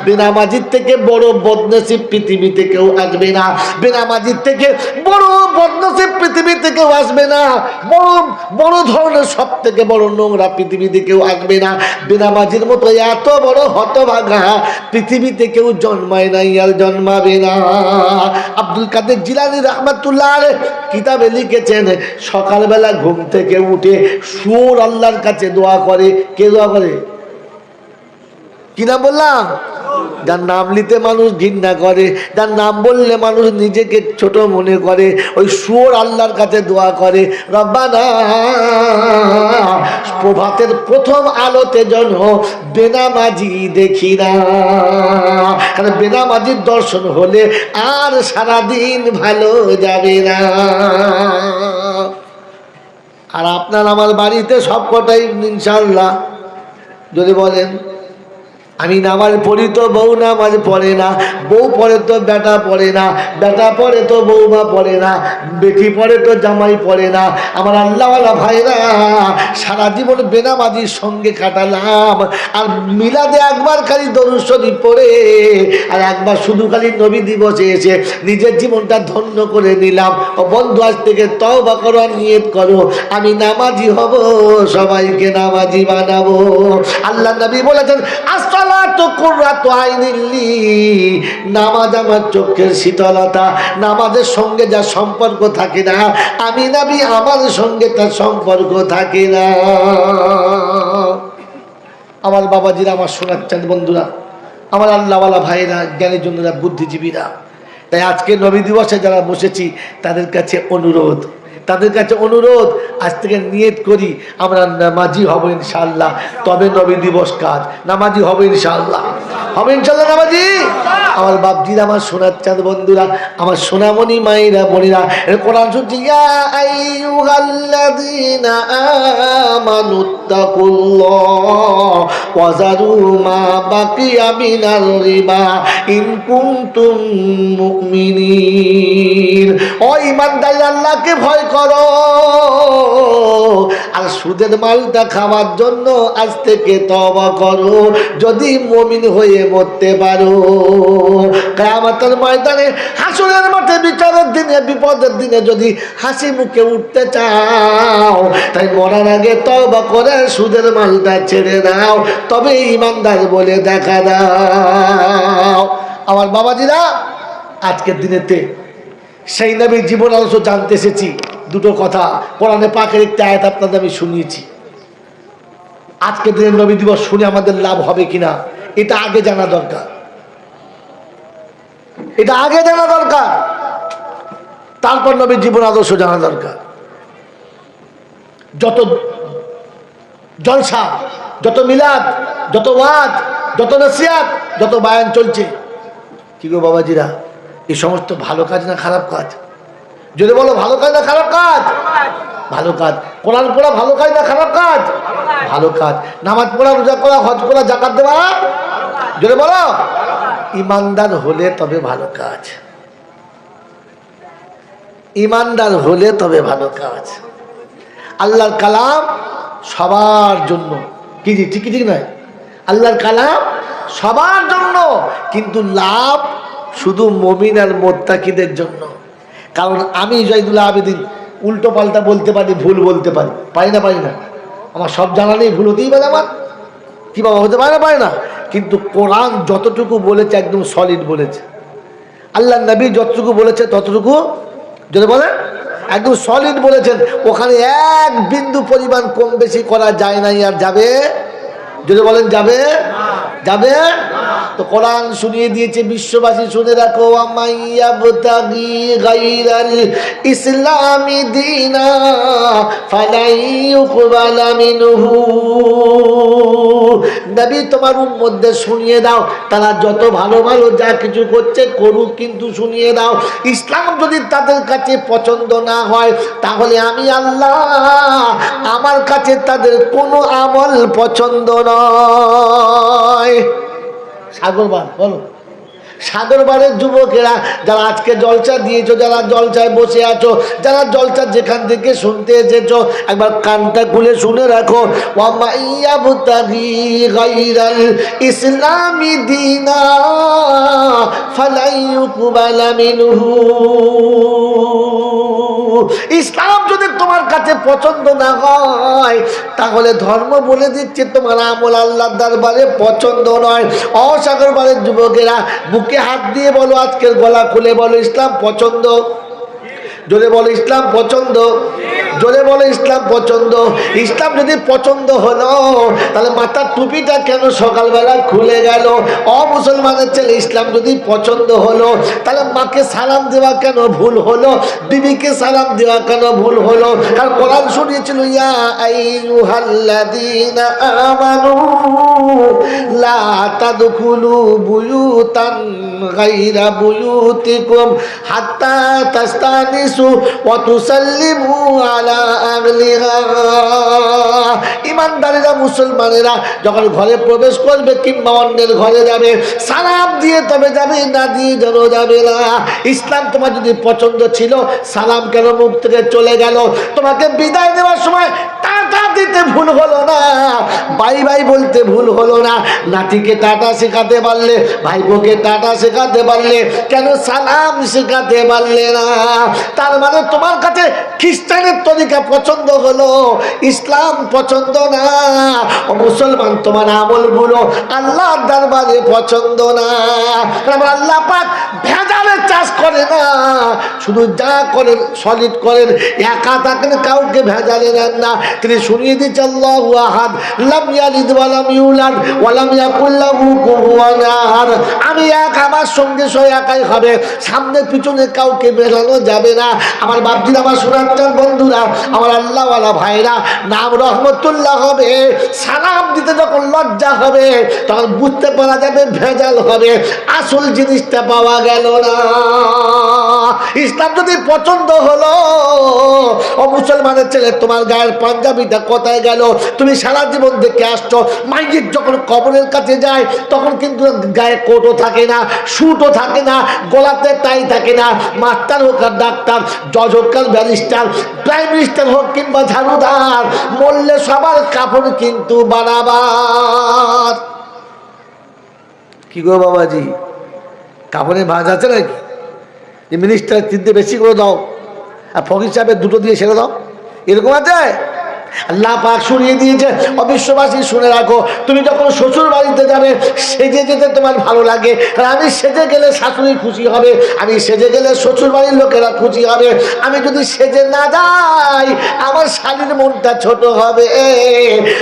বেনামাজির থেকে বড় বদনসিব পৃথিবীতে কেউ আসবে না, বেনামাজির থেকে বড় বদনসিব পৃথিবীতে কেউ আসবে না, বড় ধরনের সব থেকে বড় নোংরা পৃথিবীতে কেউ আসবে না। বেনামাজির মতো এত বড় হতভাগা পৃথিবীতে কেউ জন্মায় নাই, আর জন্মাবে না। আব্দুল কাদের জিলানী রাহমাতুল্লাহ আলাইহি কিতাবে লিখেছেন, সকালবেলা ঘুম থেকে উঠে শুয়োর আল্লাহর কাছে দোয়া করে। কে দোয়া করে? কি নাম বললাম? যার নাম নিতে মানুষ ঘৃণা করে, যার নাম বললে মানুষ নিজেকে ছোট মনে করে, ওই শুয়োর আল্লাহর কাছে দোয়া করে, রব্বানা প্রভাতের প্রথম আলোতে যেন বেনামাজি দেখি না, কারণ বেনামাজির দর্শন হলে আর সারাদিন ভালো যাবে না। আর আপনার আমার বাড়িতে সব কটাই ইনশাআল্লাহ যদি বলেন আমি নামাজ পড়ি তো বউ নামাজ পড়ে না, বউ পড়ে তো বেটা পড়ে না, বেটা পড়ে তো বউমা পড়ে না, বেটি পড়ে তো জামাই পড়ে না। আমার আল্লাহওয়ালা ভাইরা, সারা জীবন বেনামাজির সঙ্গে কাটালাম, আর মিলাদে একবার খালি দরুদ শরীফ পড়ে আর একবার শুধু খালি নবী দিবসে এসে নিজের জীবনটা ধন্য করে নিলাম। ও বন্ধু, আজ থেকে তওবা করো, আর নিয়ত করো, আমি নামাজি হব, সবাইকে নামাজি বানাবো। আল্লাহ নবী বলেছেন, নামাজ আমার চোখের শীতলতা, নামাজের সঙ্গে যা সম্পর্ক থাকে না, আমি নবী আমার সঙ্গে তার সম্পর্ক থাকে না। আমার বাবাজিরা, আমার শোনাচ্ছেন বন্ধুরা, আমার আল্লাহওয়ালা ভাইরা, জ্ঞানের জন্য বুদ্ধিজীবীরা, তাই আজকে নবী দিবসে যারা বসেছি তাদের কাছে অনুরোধ, আজ থেকে নিয়ত করি আমরা নামাজি হব ইনশাআল্লাহ, তবে নবী দিবস কাজ, নামাজি হবে ইনশাআল্লাহ, নামাজি। আমার বাপজিরা, আমার শোনাচ্ছেন বন্ধুরা, আমার সোনামণি মায়েরা বোনেরা, কোরআন শুনছি, ইয়া আইয়ুহাল্লাযীনা আমানুত্তাকুল্লাহ ওয়া যারু মা বাকিয়া মিনার রিবা ইন কুনতুম মুমিনিন। ও ঈমানদার, আল্লাহকে ভয় করো, আর সুদের মালটা খাওয়ার জন্য আজ থেকে তওবা করো, যদি মুমিন হয়ে মরতে পারো। কিয়ামতের ময়দানে, হাসরের মাঠে, বিচারের দিনে, বিপদের দিনে যদি হাসি মুখে উঠতে চাও, তাই মরার আগে তওবা করে সুদের মালটা ছেড়ে দাও, তবে ঈমানদার বলে দেখা দাও। আমার বাবাজিরা, আজকের দিনেতে সেই নবীর জীবন আদর্শ জানতে এসেছি। দুটো কথা, কোরআনে পাকের একটি আয়াত আপনাদের আমি শুনিয়েছি। আজকের দিনের নবী দিবস শুনে আমাদের লাভ হবে কিনা, এটা আগে জানা দরকার, তারপর নবীর জীবন আদর্শ জানা দরকার। যত জলসা, যত মিলাদ, যত ওয়াজ, যত নসিহত, যত বায়ান চলছে, কি গো বাবাজিরা, এই সমস্ত ভালো কাজ না খারাপ কাজ? যদি বলো ভালো কাজ না খারাপ কাজ? ভালো কাজ। কোরআন পড়া ভালো কাজ না খারাপ কাজ? ভালো কাজ। নামাজ পড়া, রোজা করা, হজ করা, যাকাত দেওয়া, যদি বলো ইমানদার হলে তবে ভালো কাজ, ইমানদার হলে তবে ভালো কাজ। আল্লাহর কালাম সবার জন্য, কি ঠিক নয়? আল্লাহর কালাম সবার জন্য, কিন্তু লাভ শুধু মুমিন আর মুত্তাকিদের জন্য। কারণ আমি জয়দুল আবেদিন উল্টো পাল্টা বলতে পারি, ভুল বলতে পারি, পারি না? আমার সব জানা নেই, ভুল হতেই পারে আমার, কি বাবা হতে পারে না? কিন্তু কোরআন যতটুকু বলেছে একদম সলিড বলেছে, আল্লাহ নবী যতটুকু বলেছে ততটুকু যদি বলেন একদম সলিড বলেছেন। ওখানে এক বিন্দু পরিমাণ কম বেশি করা যায় নাই, আর যাবে? যদি বলেন যাবে? তো কোরআন শুনিয়ে দিয়েছে, বিশ্ববাসী শুনে রাখো, আমাইয়াবতাগি গায়রাল ইসলামি দীনা ফালাই ইউকবালা মিনহু। নবী তোমার উম্মতদের শুনিয়ে দাও, তারা যত ভালো ভালো যা কিছু করছে করুক, কিন্তু শুনিয়ে দাও ইসলাম যদি তাদের কাছে পছন্দ না হয়, তাহলে আমি আল্লাহ আমার কাছে তাদের কোনো আমল পছন্দ নয়। সাগরবার বলো, সাগরবারের যুবকেরা যারা আজকে জলসা দিয়েছো, যারা জলসায় বসে আছো, যারা জলসা যেখান থেকে শুনতে এসেছো, একবার কানটা খুলে শুনে রাখো। ওয়ামাইয়াবতাগি গায়রাল ইসলামি দীনা ফালাই ইউকবালা মিনহু। ইসলাম যদি তোমার কাছে পছন্দ না হয়, তাহলে ধর্ম বলে দিচ্ছে তোমার আমল আল্লাহর দরবারে পছন্দ নয়। অসাগরবারের যুবকেরা বুকে হাত দিয়ে বলো, আজকের গলা খুলে বলো, ইসলাম পছন্দ। জোরে বলো ইসলাম পছন্দ, জোরে বলো ইসলাম পছন্দ। ইসলাম যদি পছন্দ হলো, তাহলে মাথার টুপিটা কেন সকালবেলা খুলে গেল? মুসলমানের ছেলে, ইসলাম যদি পছন্দ হলো, তাহলে মাকে সালাম দেওয়া কেন ভুল হলো? বিবিকে সালাম দেওয়া কেন ভুল হলো? কারণ কোরআন শুনিয়েছিল, ইয়া আইয়ুহাল্লাযীনা আমানু লা তাদখুলু বুয়ুতান গায়রা বুয়ুতিকুম হাত্তা তাস্তানিসু ওয়া তুসাল্লিমু আলা আহলিহা। ইমানদারেরা, মুসলমানেরা যখন ঘরে প্রবেশ করবে কিংবা অন্যের ঘরে যাবে, সালাম দিয়ে তবে যাবে, না দিয়ে যেন যাবে না। ইসলাম তোমার যদি পছন্দ ছিল, সালাম কেন মুখ থেকে চলে গেল? তোমাকে বিদায় দেওয়ার সময় টাটা দিতে ভুল হলো না, বাই বাই বলতে ভুল হলো না। নাতিকে টাটা শেখাতে পারলে, ভাইবোকে টাটা শেখাতে পারলে, কেন সালাম শেখাতে পারলে না? তার মানে তোমার কাছে খ্রিস্টানের তরিকা পছন্দ হলো, ইসলাম পছন্দ না। ও মুসলমান, তোমার আমলগুলো আল্লাহর দরবারে পছন্দ না। কারণ আল্লাহ পাক ভেজালের চাষ করে না, শুধু যা করেন সলিড করেন, একা থাকেন, কাউকে ভেজালে নেন না। তিনি শুনিয়ে দিচ্ছেন, আল্লাহু আহাদ, লাম ইয়ালিদ ওয়া লাম ইউলাদ ওয়া লাম ইয়াকুল লাহু কুফুয়ান আহাদ। আমি এক, আমার সঙ্গে সে একাই হবে, সামনে পিছনে কাউকে মেলানো যাবে না। আমার বাপজির, আমার সোনার বন্ধুরা, আমার আল্লাহওয়ালা ভাইরা, নাম রহমতুল্লাহ হবে, সালাম দিতে যখন লজ্জা হবে, তখন বুঝতে পারা যাবে ভেজাল হবে, আসল জিনিসটা পাওয়া গেল না। ইসলাম যদি পছন্দ হলো, ও মুসলমানের ছেলে, তোমার গায়ের পাঞ্জাবিটা কোথায় গেল? তুমি সারা জীবন দেখে আসছো, মাইয়ের যখন কবরের কাছে যায়, তখন কিন্তু গায়ে কোটও থাকে না, শুটও থাকে না, গলাতে টাই থাকে না। মাস্টার হোক আর ডাক্তার, জজ হোক আর ব্যারিস্টার, প্রাইম মিনিস্টার হোক কিংবা ঝাড়ুদার, মরলে সবার কাপড় কিন্তু বানাবার। কি গো বাবাজি, কাপড়ে ভাঁজ আছে নাকি? যে মিনিস্টার তিনটে বেশি করে দাও, আর ফকির সাহেবের দুটো দিয়ে ছেড়ে দাও, এরকম আছে? আল্লাহ পাক শুনিয়ে দিয়েছে। অবিশ্ববাসী, শুনে রাখো, তুমি যখন শ্বশুর বাড়িতে যাবে, সেজে যেতে তোমার ভালো লাগে, কারণ আমি সেজে গেলে শাশুড়ি খুশি হবে, আমি সেজে গেলে শ্বশুর বাড়ির লোকেরা খুশি হবে। আমি যদি সেজে না যাই, আমার শালীর মনটা ছোট হবে।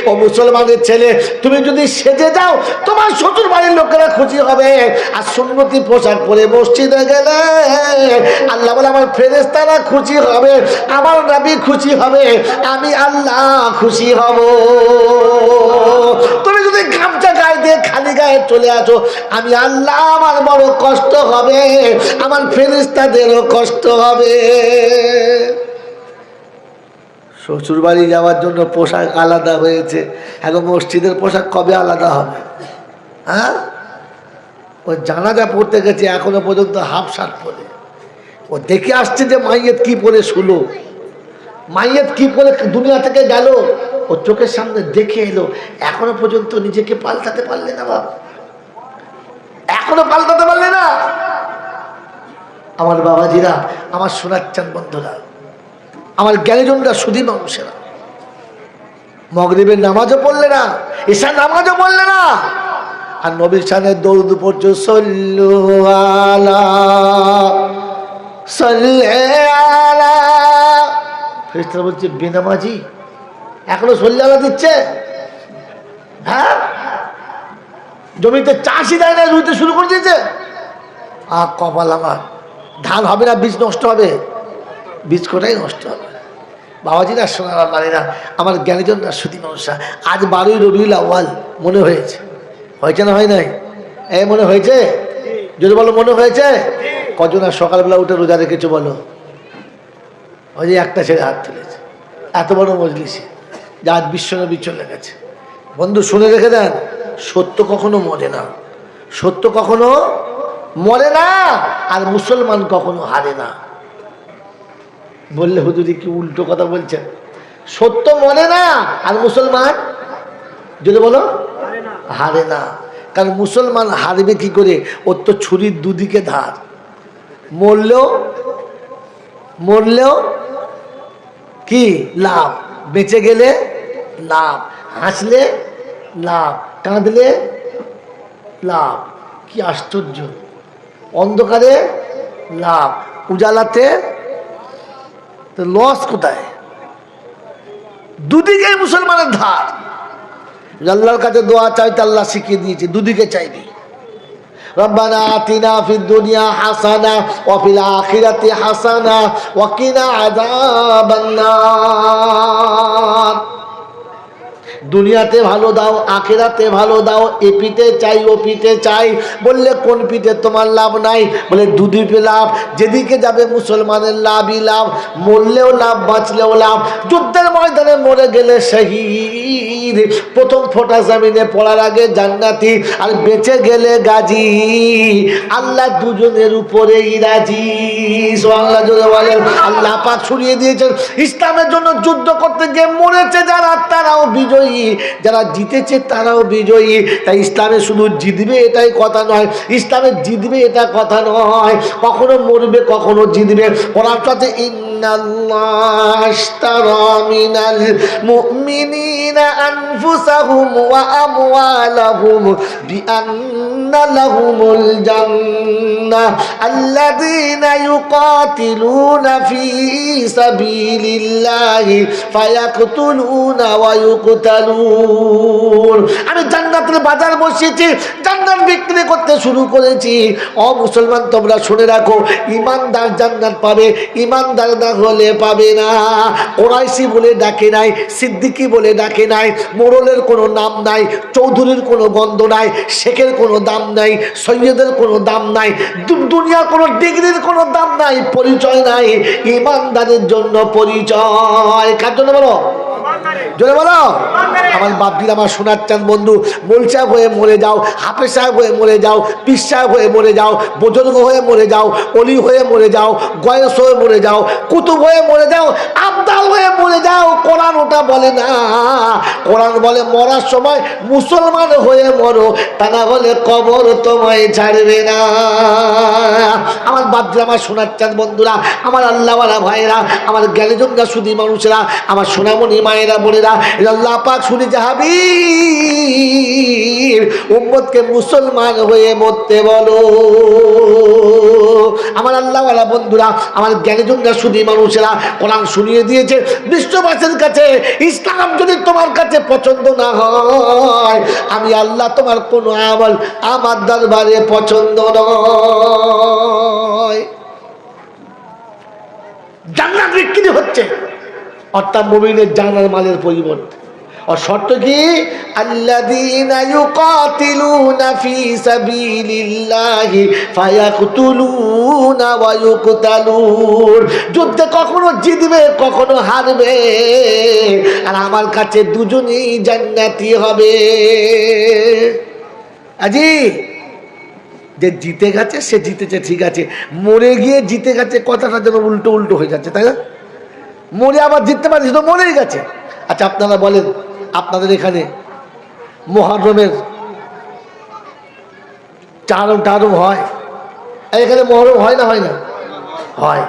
ও মুসলমানের ছেলে, তুমি যদি সেজে যাও, তোমার শ্বশুর বাড়ির লোকেরা খুশি হবে। আর সুন্নতি পোশাক পরে মসজিদে গেলে আল্লাহ বলে, আমার ফেরেশতারা খুশি হবে, আমার নবী খুশি হবে, আমি আল্লাহ খুশি হব। তুমি যদি গামছা গায়ে দিয়ে খালি গায়ে চলে আসো, আমি আল্লাহ, আমার বড় কষ্ট হবে, আমার ফেরেশতাদেরও কষ্ট হবে। শ্বশুর বাড়ি যাওয়ার জন্য পোশাক আলাদা হয়েছে, এখন মসজিদের পোশাক কবে আলাদা হবে? হ্যাঁ, ও জানাজা পড়তে গেছে, এখনো পর্যন্ত হাফ শার্ট পরে। ও দেখে আসছে যে মাইয়েত কি পরে শুলো, মাইয়েত কি করে দুনিয়া থেকে গেল, ও চোখের সামনে দেখে এলো, এখনো পর্যন্ত নিজেকে পাল্টাতে পারলে না বাবা, এখনো পাল্টাতে পারলে না। আমার বাবাজিরা, আমার শোনাচ্ছেন বন্ধুরা, আমার জ্ঞানীজনরা, সুধী মানুষেরা, মাগরিবের নামাজও পড়লে না, ঈশার নামাজও পড়লে না, আর নবীর শানে দরুদ পড়ছো, সাল্লু আলা সাল্লি আলা। ফেরেশতারা বলছে, বেনামাজি এখনো সল্লাল্লাহ দিচ্ছে? হ্যাঁ, জমিতে চাষি দেয় না, রুইতে শুরু করে দিয়েছে। কপাল আমার, ধান হবে না, বীজ নষ্ট হবে, বীজ কোটাই নষ্ট হবে। বাবাজিরা শোনারা নারীরা, আমার জ্ঞানীজনরা সুধী মানুষরা, আজ 12ই রবিউল আউয়াল মনে হয়েছে, হয়েছে না হয় নাই? মনে হয়েছে? যদি বলো মনে হয়েছে। কজন আর সকালবেলা উঠে রোজা রেখেছো বলো? ওই যে একটা ছেলে হাত তুলেছে, এত বড় মজলিসে, যে আজ বিশ্বনবী চলে গেছে। বন্ধু শুনে রেখে দেন, সত্য কখনো মরে না, সত্য কখনো মরে না, আর মুসলমান কখনো হারে না। বললে হুজুরি কি উল্টো কথা বলছেন? সত্য মরে না, আর মুসলমান যদি বলো হারে না। কারণ মুসলমান হারবে কি করে? ওর তো ছুরির দুদিকে ধার, মরলেও কি লাভ, বেঁচে গেলে লাভ, হাসলে লাভ, কাঁদলে লাভ। কি আশ্চর্য! অন্ধকারে লাভ, উজালাতে লস কোথায়? দুদিকে মুসলমানের ধার। আল্লাহর কাছে দোয়া চাইতে আল্লাহ শিখিয়ে দিয়েছে, দুদিকে চাইবি। রব্বানা আতিনা ফিদ দুনিয়া হাসানা ওয়া ফিল আখিরাতি হাসানা ওয়া কিনা আযাবান নার। দুনিয়াতে ভালো দাও, আখিরাতে ভালো দাও। এ পিঠে চাই, ও পিঠে চাই। বললে কোন পিঠে তোমার লাভ নাই? বলে দুদিকে লাভ, যেদিকে যাবে মুসলমানের লাভই লাভ। মরলেও লাভ, বাঁচলেও লাভ। যুদ্ধের ময়দানে মরে গেলে শহীদ, প্রথম ফোঁটা জমিনে পড়ার আগে জান্নাতি, আর বেঁচে গেলে গাজী। আল্লাহ দুজনের উপরেই রাজি। সুবহানাল্লাহ জোরে বলেন। আল্লাহ পাক ছড়িয়ে দিয়েছেন, ইসলামের জন্য যুদ্ধ করতে গিয়ে মরেছে যারা, তারাও বিজয়ী, যারা জিতেছে তারাও বিজয়ী। তাই ইসলামে শুধু জিতবে এটাই কথা নয়, ইসলামে জিতবে এটা কথা নয়, কখনো মরবে কখনো জিতবে। ওরার সাথে ইন্নাল্লাহ আশতারা মিনাল মুমিনিনা আনফুসাহুম ওয়া আমওয়ালাহুম বিআন্না লাহুমুল জান্নাহ আল্লাযীনা ইউকাতিলুনা ফী সাবিলিল্লাহি ফায়াকতুলুনা ওয়া ইউকতালুন। আমি জান্নাতের বাজার বসিয়েছি, জান্নাত বিক্রি করতে শুরু করেছি। ও মুসলমান, তোমরা শুনে রাখো, ইমানদার জান্নাত পাবে, ইমানদার না হলে পাবে না। কোরাইশি বলে ডাকে নাই, সিদ্দিকি বলে ডাকে নাই, মোড়লের কোনো নাম নাই, চৌধুরীর কোনো গন্ধ নাই, শেখের কোনো দাম নাই, সৈয়দের কোনো দাম নাই, দুনিয়ার কোনো ডিগ্রির কোনো দাম নাই, পরিচয় নাই। ইমানদারের জন্য পরিচয়। কার জন্য বলো? জোরে বলো। আমার বাপজির, আমার সোনার চাঁদ বন্ধু, মোল সাহেব হয়ে মরে যাও, হাফেজ সাহেব হয়ে মরে যাও, পীর সাহেব হয়ে মরে যাও, বুজুর্গ হয়ে মরে যাও, অলি হয়ে মরে যাও, গয়েস হয়ে মরে যাও, কুতুব হয়ে মরে যাও, আবদাল হয়ে মরে যাও, কোরআন ওটা বলে না। কোরআন বলে মরার সময় মুসলমান হয়ে মরো, তা না হলে কবর তোমায় ছাড়বে না। আমার বাপজির, আমার সোনার চাঁদ বন্ধুরা, আমার আল্লাহওয়ালা ভাইরা, আমার জ্ঞানীজনরা সুধী মানুষেরা, আমার সোনামণি মায়েরা বোনেরা, আল্লাহ পাক শুনেছে হাবিব উম্মতকে মুসলমান হয়ে মরতে বলো। আমার আল্লাহওয়ালা বন্ধুরা, আমার জ্ঞানীজনরা সুধী মানুষেরা, কোরআন শুনিয়ে দিয়েছে বিশ্ববাসীর কাছে, ইসলাম যদি তোমার কাছে পছন্দ না হয়, আমি আল্লাহ তোমার কোনো আমল আমার দরবারে পছন্দ নয়। জান্নাত বিক্রি হচ্ছে, অর্থাৎ মুমিনের জানার মালের পরিবর্তে। আর শর্ত কি? আল্লাযীনা ইউকাতিলুনা ফী সাবিলিল্লাহি ফায়াকতুলুনা ওয়া ইউকতালুন। যুদ্ধে কখনো জিতবে কখনো হারবে, আর আমার কাছে দুজনেই জান্নাতি হবে। আজি যে জিতে গেছে সে জিতেছে, ঠিক আছে, মরে গিয়ে জিতে গেছে কথাটা যেন উল্টো উল্টো হয়ে যাচ্ছে, তাই না? মরে আবার জিততে পারছি তো, মরেই গেছে। আচ্ছা আপনারা বলেন, আপনাদের এখানে মুহররমের টারম হয়? এখানে মুহররম হয় না হয় না? হয়।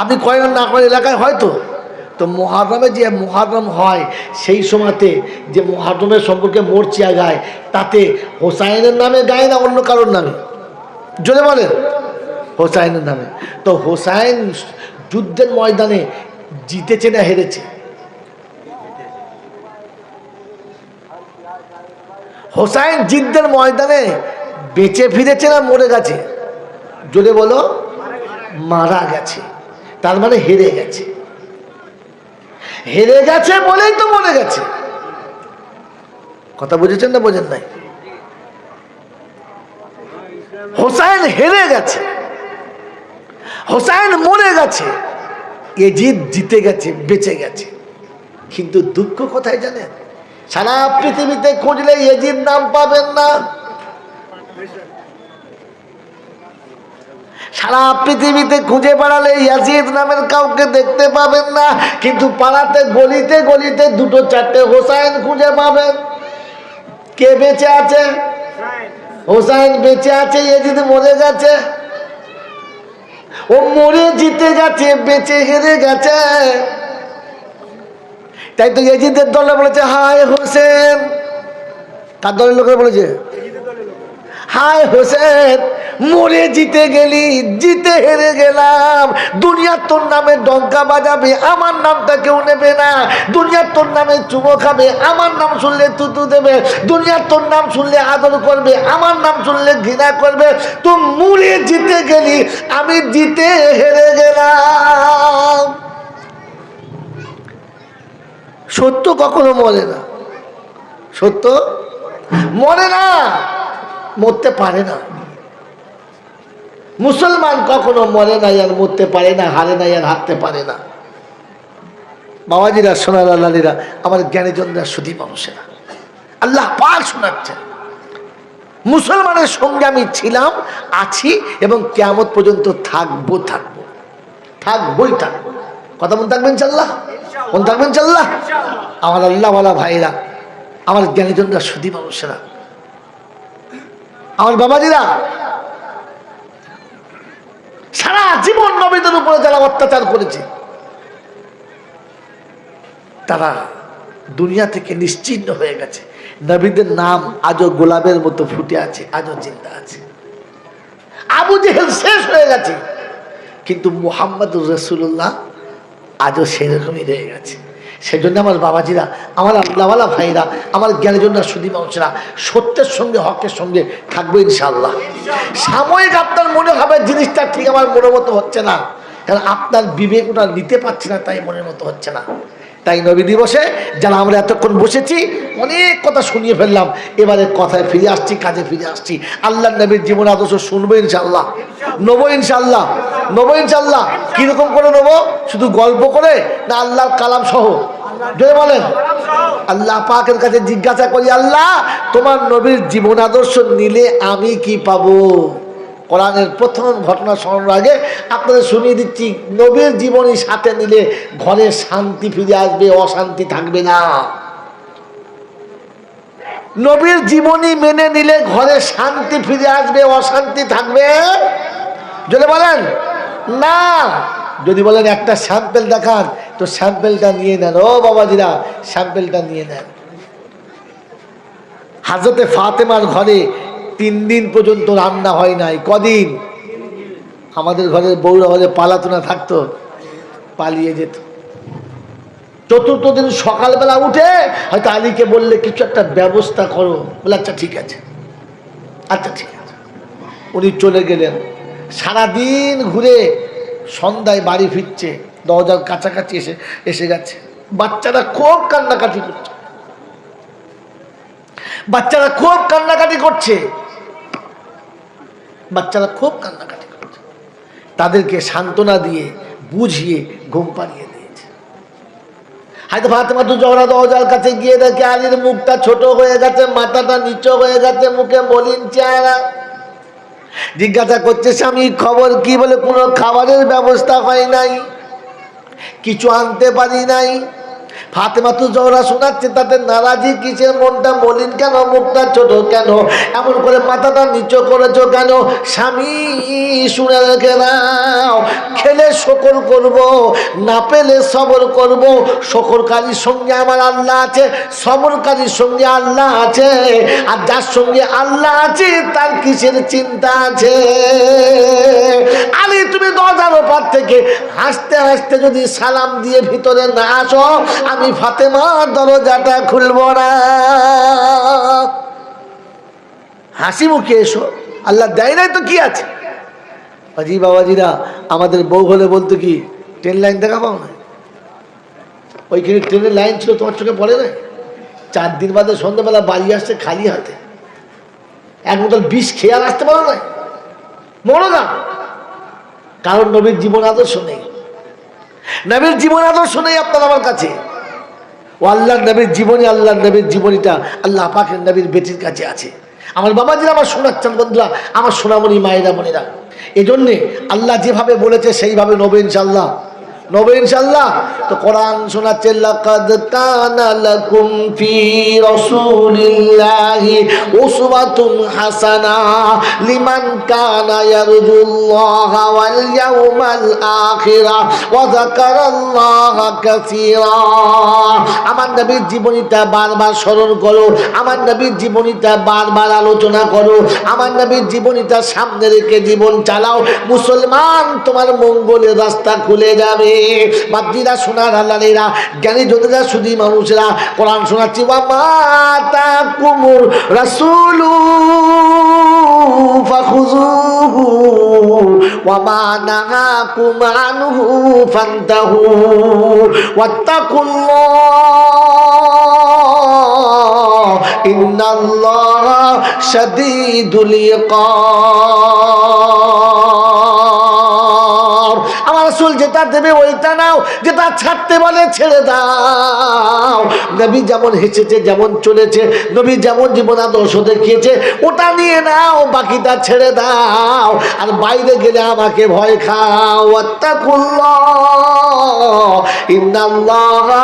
আপনি কয়েন না করেন এলাকায় হয়তো। তো মুহররমে যে মুহররম হয়, সেই সময়তে যে মুহররমের সম্পর্কে মরচিয়া গায়, তাতে হোসাইনের নামে গায় না অন্য কারোর নামে? জোরে বলেন। হোসাইনের নামে। তো হোসাইন যুদ্ধের ময়দানে জিতেছে না হেরেছে? হোসাইন যুদ্ধের ময়দানে বেঁচে ফিরেছে না মরে গেছে? জোরে বলো। মারা গেছে, তার মানে হেরে গেছে। হেরে গেছে বলেই তো মরে গেছে। কথা বুঝেছেন না বোঝেন নাই? হোসাইন হেরে গেছে, হোসাইন মরে গেছে, ইয়াজিদ জিতে গেছে, বেঁচে গেছে। কিন্তু দুঃখ কোথায় জানেন? সারা পৃথিবীতে খুঁজলে ইয়াজিদ নাম পাবেন না। সারা পৃথিবীতে খুঁজে বেড়ালে ইয়াজিদ নামের কাউকে দেখতে পাবেন না। কিন্তু পাড়াতে গলিতে গলিতে দুটো চারটে হোসাইন খুঁজে পাবেন। কে বেঁচে আছে? হোসাইন বেঁচে আছে, ইয়াজিদ মরে গেছে। ও মরে জিতে গেছে, বেঁচে হেরে গেছে। তাই তো ইয়াজিদের দলে বলেছে হায় হোসেন। তার দলের লোকেরা বলেছে হায় হোসেন, মরে জিতে গেলি, জিতে হেরে গেলাম। দুনিয়া তোর নামে ডঙ্কা বাজাবে, আমার নামটা কেউ নেবে না। দুনিয়া তোর নামে চুমো খাবে, আমার নাম শুনলে তুতু দেবে। দুনিয়া তোর নাম শুনলে আদর করবে, আমার নাম শুনলে ঘৃণা করবে। তুই মরে জিতে গেলি, আমি জিতে হেরে গেলাম। সত্য কখনো মরে না, সত্য মরে না, মরতে পারে না। মুসলমান কখনো মরে না আর মরতে পারে না, হারে না আর হারতে পারে না। বাবাজিরা, সোনার লালীরা, আমার জ্ঞানীজনরা, সুধী মানুষেরা, আল্লাহ পাক শোনাচ্ছেন মুসলমানের সঙ্গে আমি ছিলাম, আছি এবং কিয়ামত পর্যন্ত থাকবো, থাকবো, থাকবোই থাকবো। কথা মন থাকবেন ইনশাআল্লাহ, মন থাকবেন ইনশাআল্লাহ। আমার আল্লাহওয়ালা ভাইরা, আমার জ্ঞানীজনরা, সুধী মানুষেরা, আমার বাবাজিরা, সারা জীবন নবীদের উপরে যারা অত্যাচার করেছে তারা দুনিয়া থেকে নিশ্চিহ্ন হয়ে গেছে। নবীদের নাম আজও গোলাপের মতো ফুটে আছে, আজও জিন্দা আছে। আবু জেহেল শেষ হয়ে গেছে, কিন্তু মুহাম্মদুর রাসূলুল্লাহ আজও সেরকমই রয়ে গেছে। সেজন্য আমার বাবাজিরা, আমার আল্লাহওয়ালা ভাইরা, আমার জ্ঞানীজনরা, সুধী মানুষেরা, সত্যের সঙ্গে হকের সঙ্গে থাকবো ইনশাআল্লাহ। সাময়িক আপনার মনে হবে জিনিসটা ঠিক আমার মনের মতো হচ্ছে না, কারণ আপনার বিবেক ওটা নিতে পারছে না, তাই মনের মতো হচ্ছে না। তাই নবী দিবসে যারা আমরা এতক্ষণ বসেছি, অনেক কথা শুনিয়ে ফেললাম, এবারে কথায় ফিরে আসছি, কাজে ফিরে আসছি। আল্লাহ নবীর জীবন আদর্শ শুনবো ইনশাআল্লাহ, নেবো ইনশাআল্লাহ, নেবো ইনশাআল্লাহ। কিরকম করে নেবো? শুধু গল্প করে না আল্লাহর কালাম সহ? যদি বলেন আল্লাহ পাকের কাছে জিজ্ঞাসা করি, আল্লাহ তোমার নবীর জীবন আদর্শ নিলে আমি কি পাবো? কোরআনের প্রথম ঘটনা শোনানোর আগে আপনাদের শুনিয়ে দিচ্ছি, নবীর জীবনী সাথে নিলে ঘরে শান্তি ফিরে আসবে, অশান্তি থাকবে না। নবীর জীবনী মেনে নিলে ঘরে শান্তি ফিরে আসবে, অশান্তি থাকবে? যদি বলেন না, যদি বলেন একটা স্যাম্পেল দেখান, তো স্যাম্পেলটা নিয়ে নেন। ও বাবাজিরা, স্যাম্পেলটা নিয়ে নেন। হযরতে ফাতেমার ঘরে 3 দিন পর্যন্ত রান্না হয় নাই। কদিন? আমাদের ঘরের বউরা হলে পালাতো না, থাকতো, পালিয়ে যেত। 4th দিন সকালবেলা উঠে হয়তো আলীকে বললে কিছু একটা ব্যবস্থা করো, বলে আচ্ছা ঠিক আছে, আচ্ছা ঠিক আছে। উনি চলে গেলেন। সারাদিন ঘুরে সন্ধ্যায় বাড়ি ফিরছে, দরজার কাছাকাছি এসে গেছে। বাচ্চারা খুব কান্নাকাটি করছে, বাচ্চারা খুব কান্নাকাটি করছে, বাচ্চারা খুব কান্নাকাটি করছে। তাদেরকে সান্ত্বনা দিয়ে বুঝিয়ে ঘুম পাড়িয়ে দিয়েছে। হয়তো ফাতেমা তো জহরা দরজার কাছে গিয়ে দেখে আলীর মুখটা ছোট হয়ে গেছে, মাথাটা নিচু হয়ে গেছে, মুখে মলিন চেহারা। জিজ্ঞাসা করছে স্বামী খবর কি? বলে কোনো খাবারের ব্যবস্থা হয় নাই, কিছু আনতে পারি নাই। ফাতেমা তো জহরা শোনাচ্ছে তাদের নারাজি কিসের? মনটা মলিন কেন, মুখটা ছোট কেন, এমন করে মাথাটা নিচু করেছো কেন? স্বামী শুনে রেখে নাও, খেলে শকর করব, না পেলে সবর করব। শকরকারীর সঙ্গে আমার আল্লাহ আছে, সবরকারীর সঙ্গে আল্লাহ আছে, আর যার সঙ্গে আল্লাহ আছে তার কিসের চিন্তা আছে? আলী তুমি দরজার ওপার থেকে হাসতে হাসতে যদি সালাম দিয়ে ভিতরে না আসো, আমি ফাতেমা দরজাটা খুলব না। হাসি মুখে এসো, আল্লাহ দেয় নাই তো কি আছে? বাবাজিরা, আমাদের বউ হলে বলতো কি, 10 লাইন দেখা পাও না, ওইখানে ট্রেনের লাইন ছিল, তোমার চোখে পড়ে না? 4 দিন বাদে সন্ধ্যাবেলা বাড়ি আসছে খালি হাতে, এক বোতল বিষ খেয়ে আর আসতে পারো না, মরো না। কারণ নবীর জীবন আদর্শ নেই, নবীর জীবন আদর্শ নেই আপনার আমার কাছে। ও আল্লাহর নবীর জীবনী, আল্লাহর নবীর জীবনীটা আল্লাহ পাকের নবীর বেটির কাছে আছে। আমার বাবাজিরা, আমার শোনাচ্ছেন বন্ধুরা, আমার সোনামণি মায়েরা বোনেরা, এজন্যে আল্লাহ যেভাবে বলেছে সেইভাবে নবী ইনশাল্লাহ, নবী ইনশাল্লাহ। তো কোরআন শোনাচ্ছে, লাকাদ কানা লাকুম ফি রাসূলিল্লাহি উসওয়াতুন হাসানা লিমান কানা ইয়ারজুল্লাহা ওয়াল ইয়াউমাল আখিরা ওয়া যাকারাল্লাহা কাসীরা। আমার নবীর জীবনীটা বারবার স্মরণ করো, আমার নবীর জীবনীটা বারবার আলোচনা করো, আমার নবীর জীবনীটা সামনে রেখে জীবন চালাও, মুসলমান তোমার মঙ্গলের রাস্তা খুলে যাবে। বাদ্দিরা, সোনার আল্লাহরা, জ্ঞানী যোদ্ধারা, সুধী মানুষেরা, কোরআন শোনাচ্ছি, ওয়া মা তাকুমুর রাসূলু ফাখুযুহু ওয়া মা নাহাকুম আনহু ফান্তাহু ওয়াত্তাকুল্লাহ ইন্নাল্লাহা শাদীদুল ইকাব। আমার রাসূল যেটা দেবে ওইটা নাও, যেটা ছাড়তে বলে ছেড়ে দাও। নবী যেমন হেসেছে, যেমন চলেছে, নবী যেমন জীবন আদর্শ দেখিয়েছে, ওটা নিয়ে নাও, বাকিটা ছেড়ে দাও। আর বাইরে গেলে আমাকে ভয় খাও, ওয়াত্তাকুল্লাহ ইন্নাল্লাহা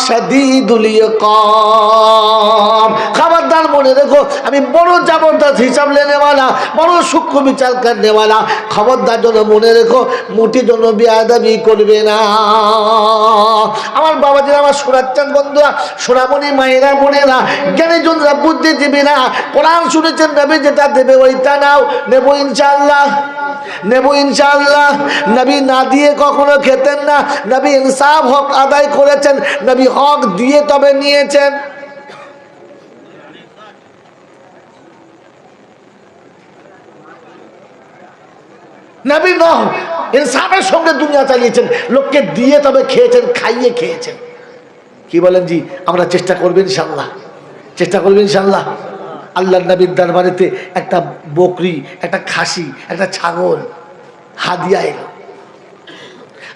শাদীদুল ইকাব। খবরদার মনে রেখো, আমি বড় জবরদস্ত হিসাব লেনেওয়ালা, বড় সূক্ষ্ম বিচার করনেওয়ালা। খবরদার জন্য মনে রেখো, মুটি জন্য বেয়াদবি করবে না। আমার বাবাজিরা, আমার শোনাচ্ছেন বন্ধুরা, সোনামণি মায়েরা বোনেরা, জ্ঞানী জনরা, বুদ্ধিজীবীরা, কোরআন শুনেছেন, নবী যেটা দেবে ওইটা নাও। নেব ইনশাআল্লাহ, নেব ইনশাআল্লাহ। নবী না দিয়ে কখনো খেতেন না, নবী ইনসাফ হক আদায় করেছেন, নবী হক দিয়ে তবে নিয়েছেন। নবী নহ ইনসাফের সঙ্গে দুনিয়া চালিয়েছেন, লোককে দিয়ে তবে খেয়েছেন, খাইয়ে খেয়েছেন। কি বলেন জি? আমরা চেষ্টা করবেন ইনশাআল্লাহ, চেষ্টা করবেন ইনশাআল্লাহ। আল্লাহর নবীর দরবারেতে একটা বকরি, একটা খাসি, একটা ছাগল হাদিয়া এলো।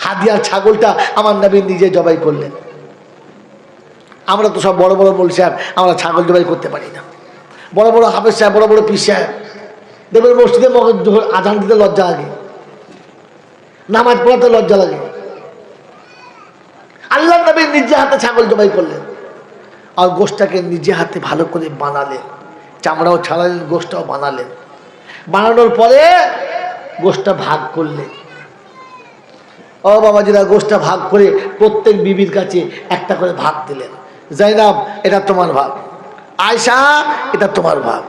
হাদিয়ার ছাগলটা আমার নবী নিজে জবাই করলেন। আমরা তো সব বড় বড় মৌলভী সাহেব, আমরা ছাগল জবাই করতে পারি না। বড় বড় হাফেজ সাহেব, বড় বড় পীর সাহেব, দেখবেন মসজিদে আজান দিতে লজ্জা লাগে, নামাজ পড়াতে লজ্জা লাগে। আল্লাহ নবী নিজে হাতে ছাগল জবাই করলেন, আর গোশটাকে নিজে হাতে ভালো করে বানালেন, চামড়াও ছাড়ালেন, গোশটাও বানালেন। বানানোর পরে গোশটা ভাগ করলেন। ও বাবাজিরা, গোশটা ভাগ করে প্রত্যেক বিবির কাছে একটা করে ভাগ দিলেন। জাইনাব, এটা তোমার ভাগ। আয়েশা, এটা তোমার ভাগ।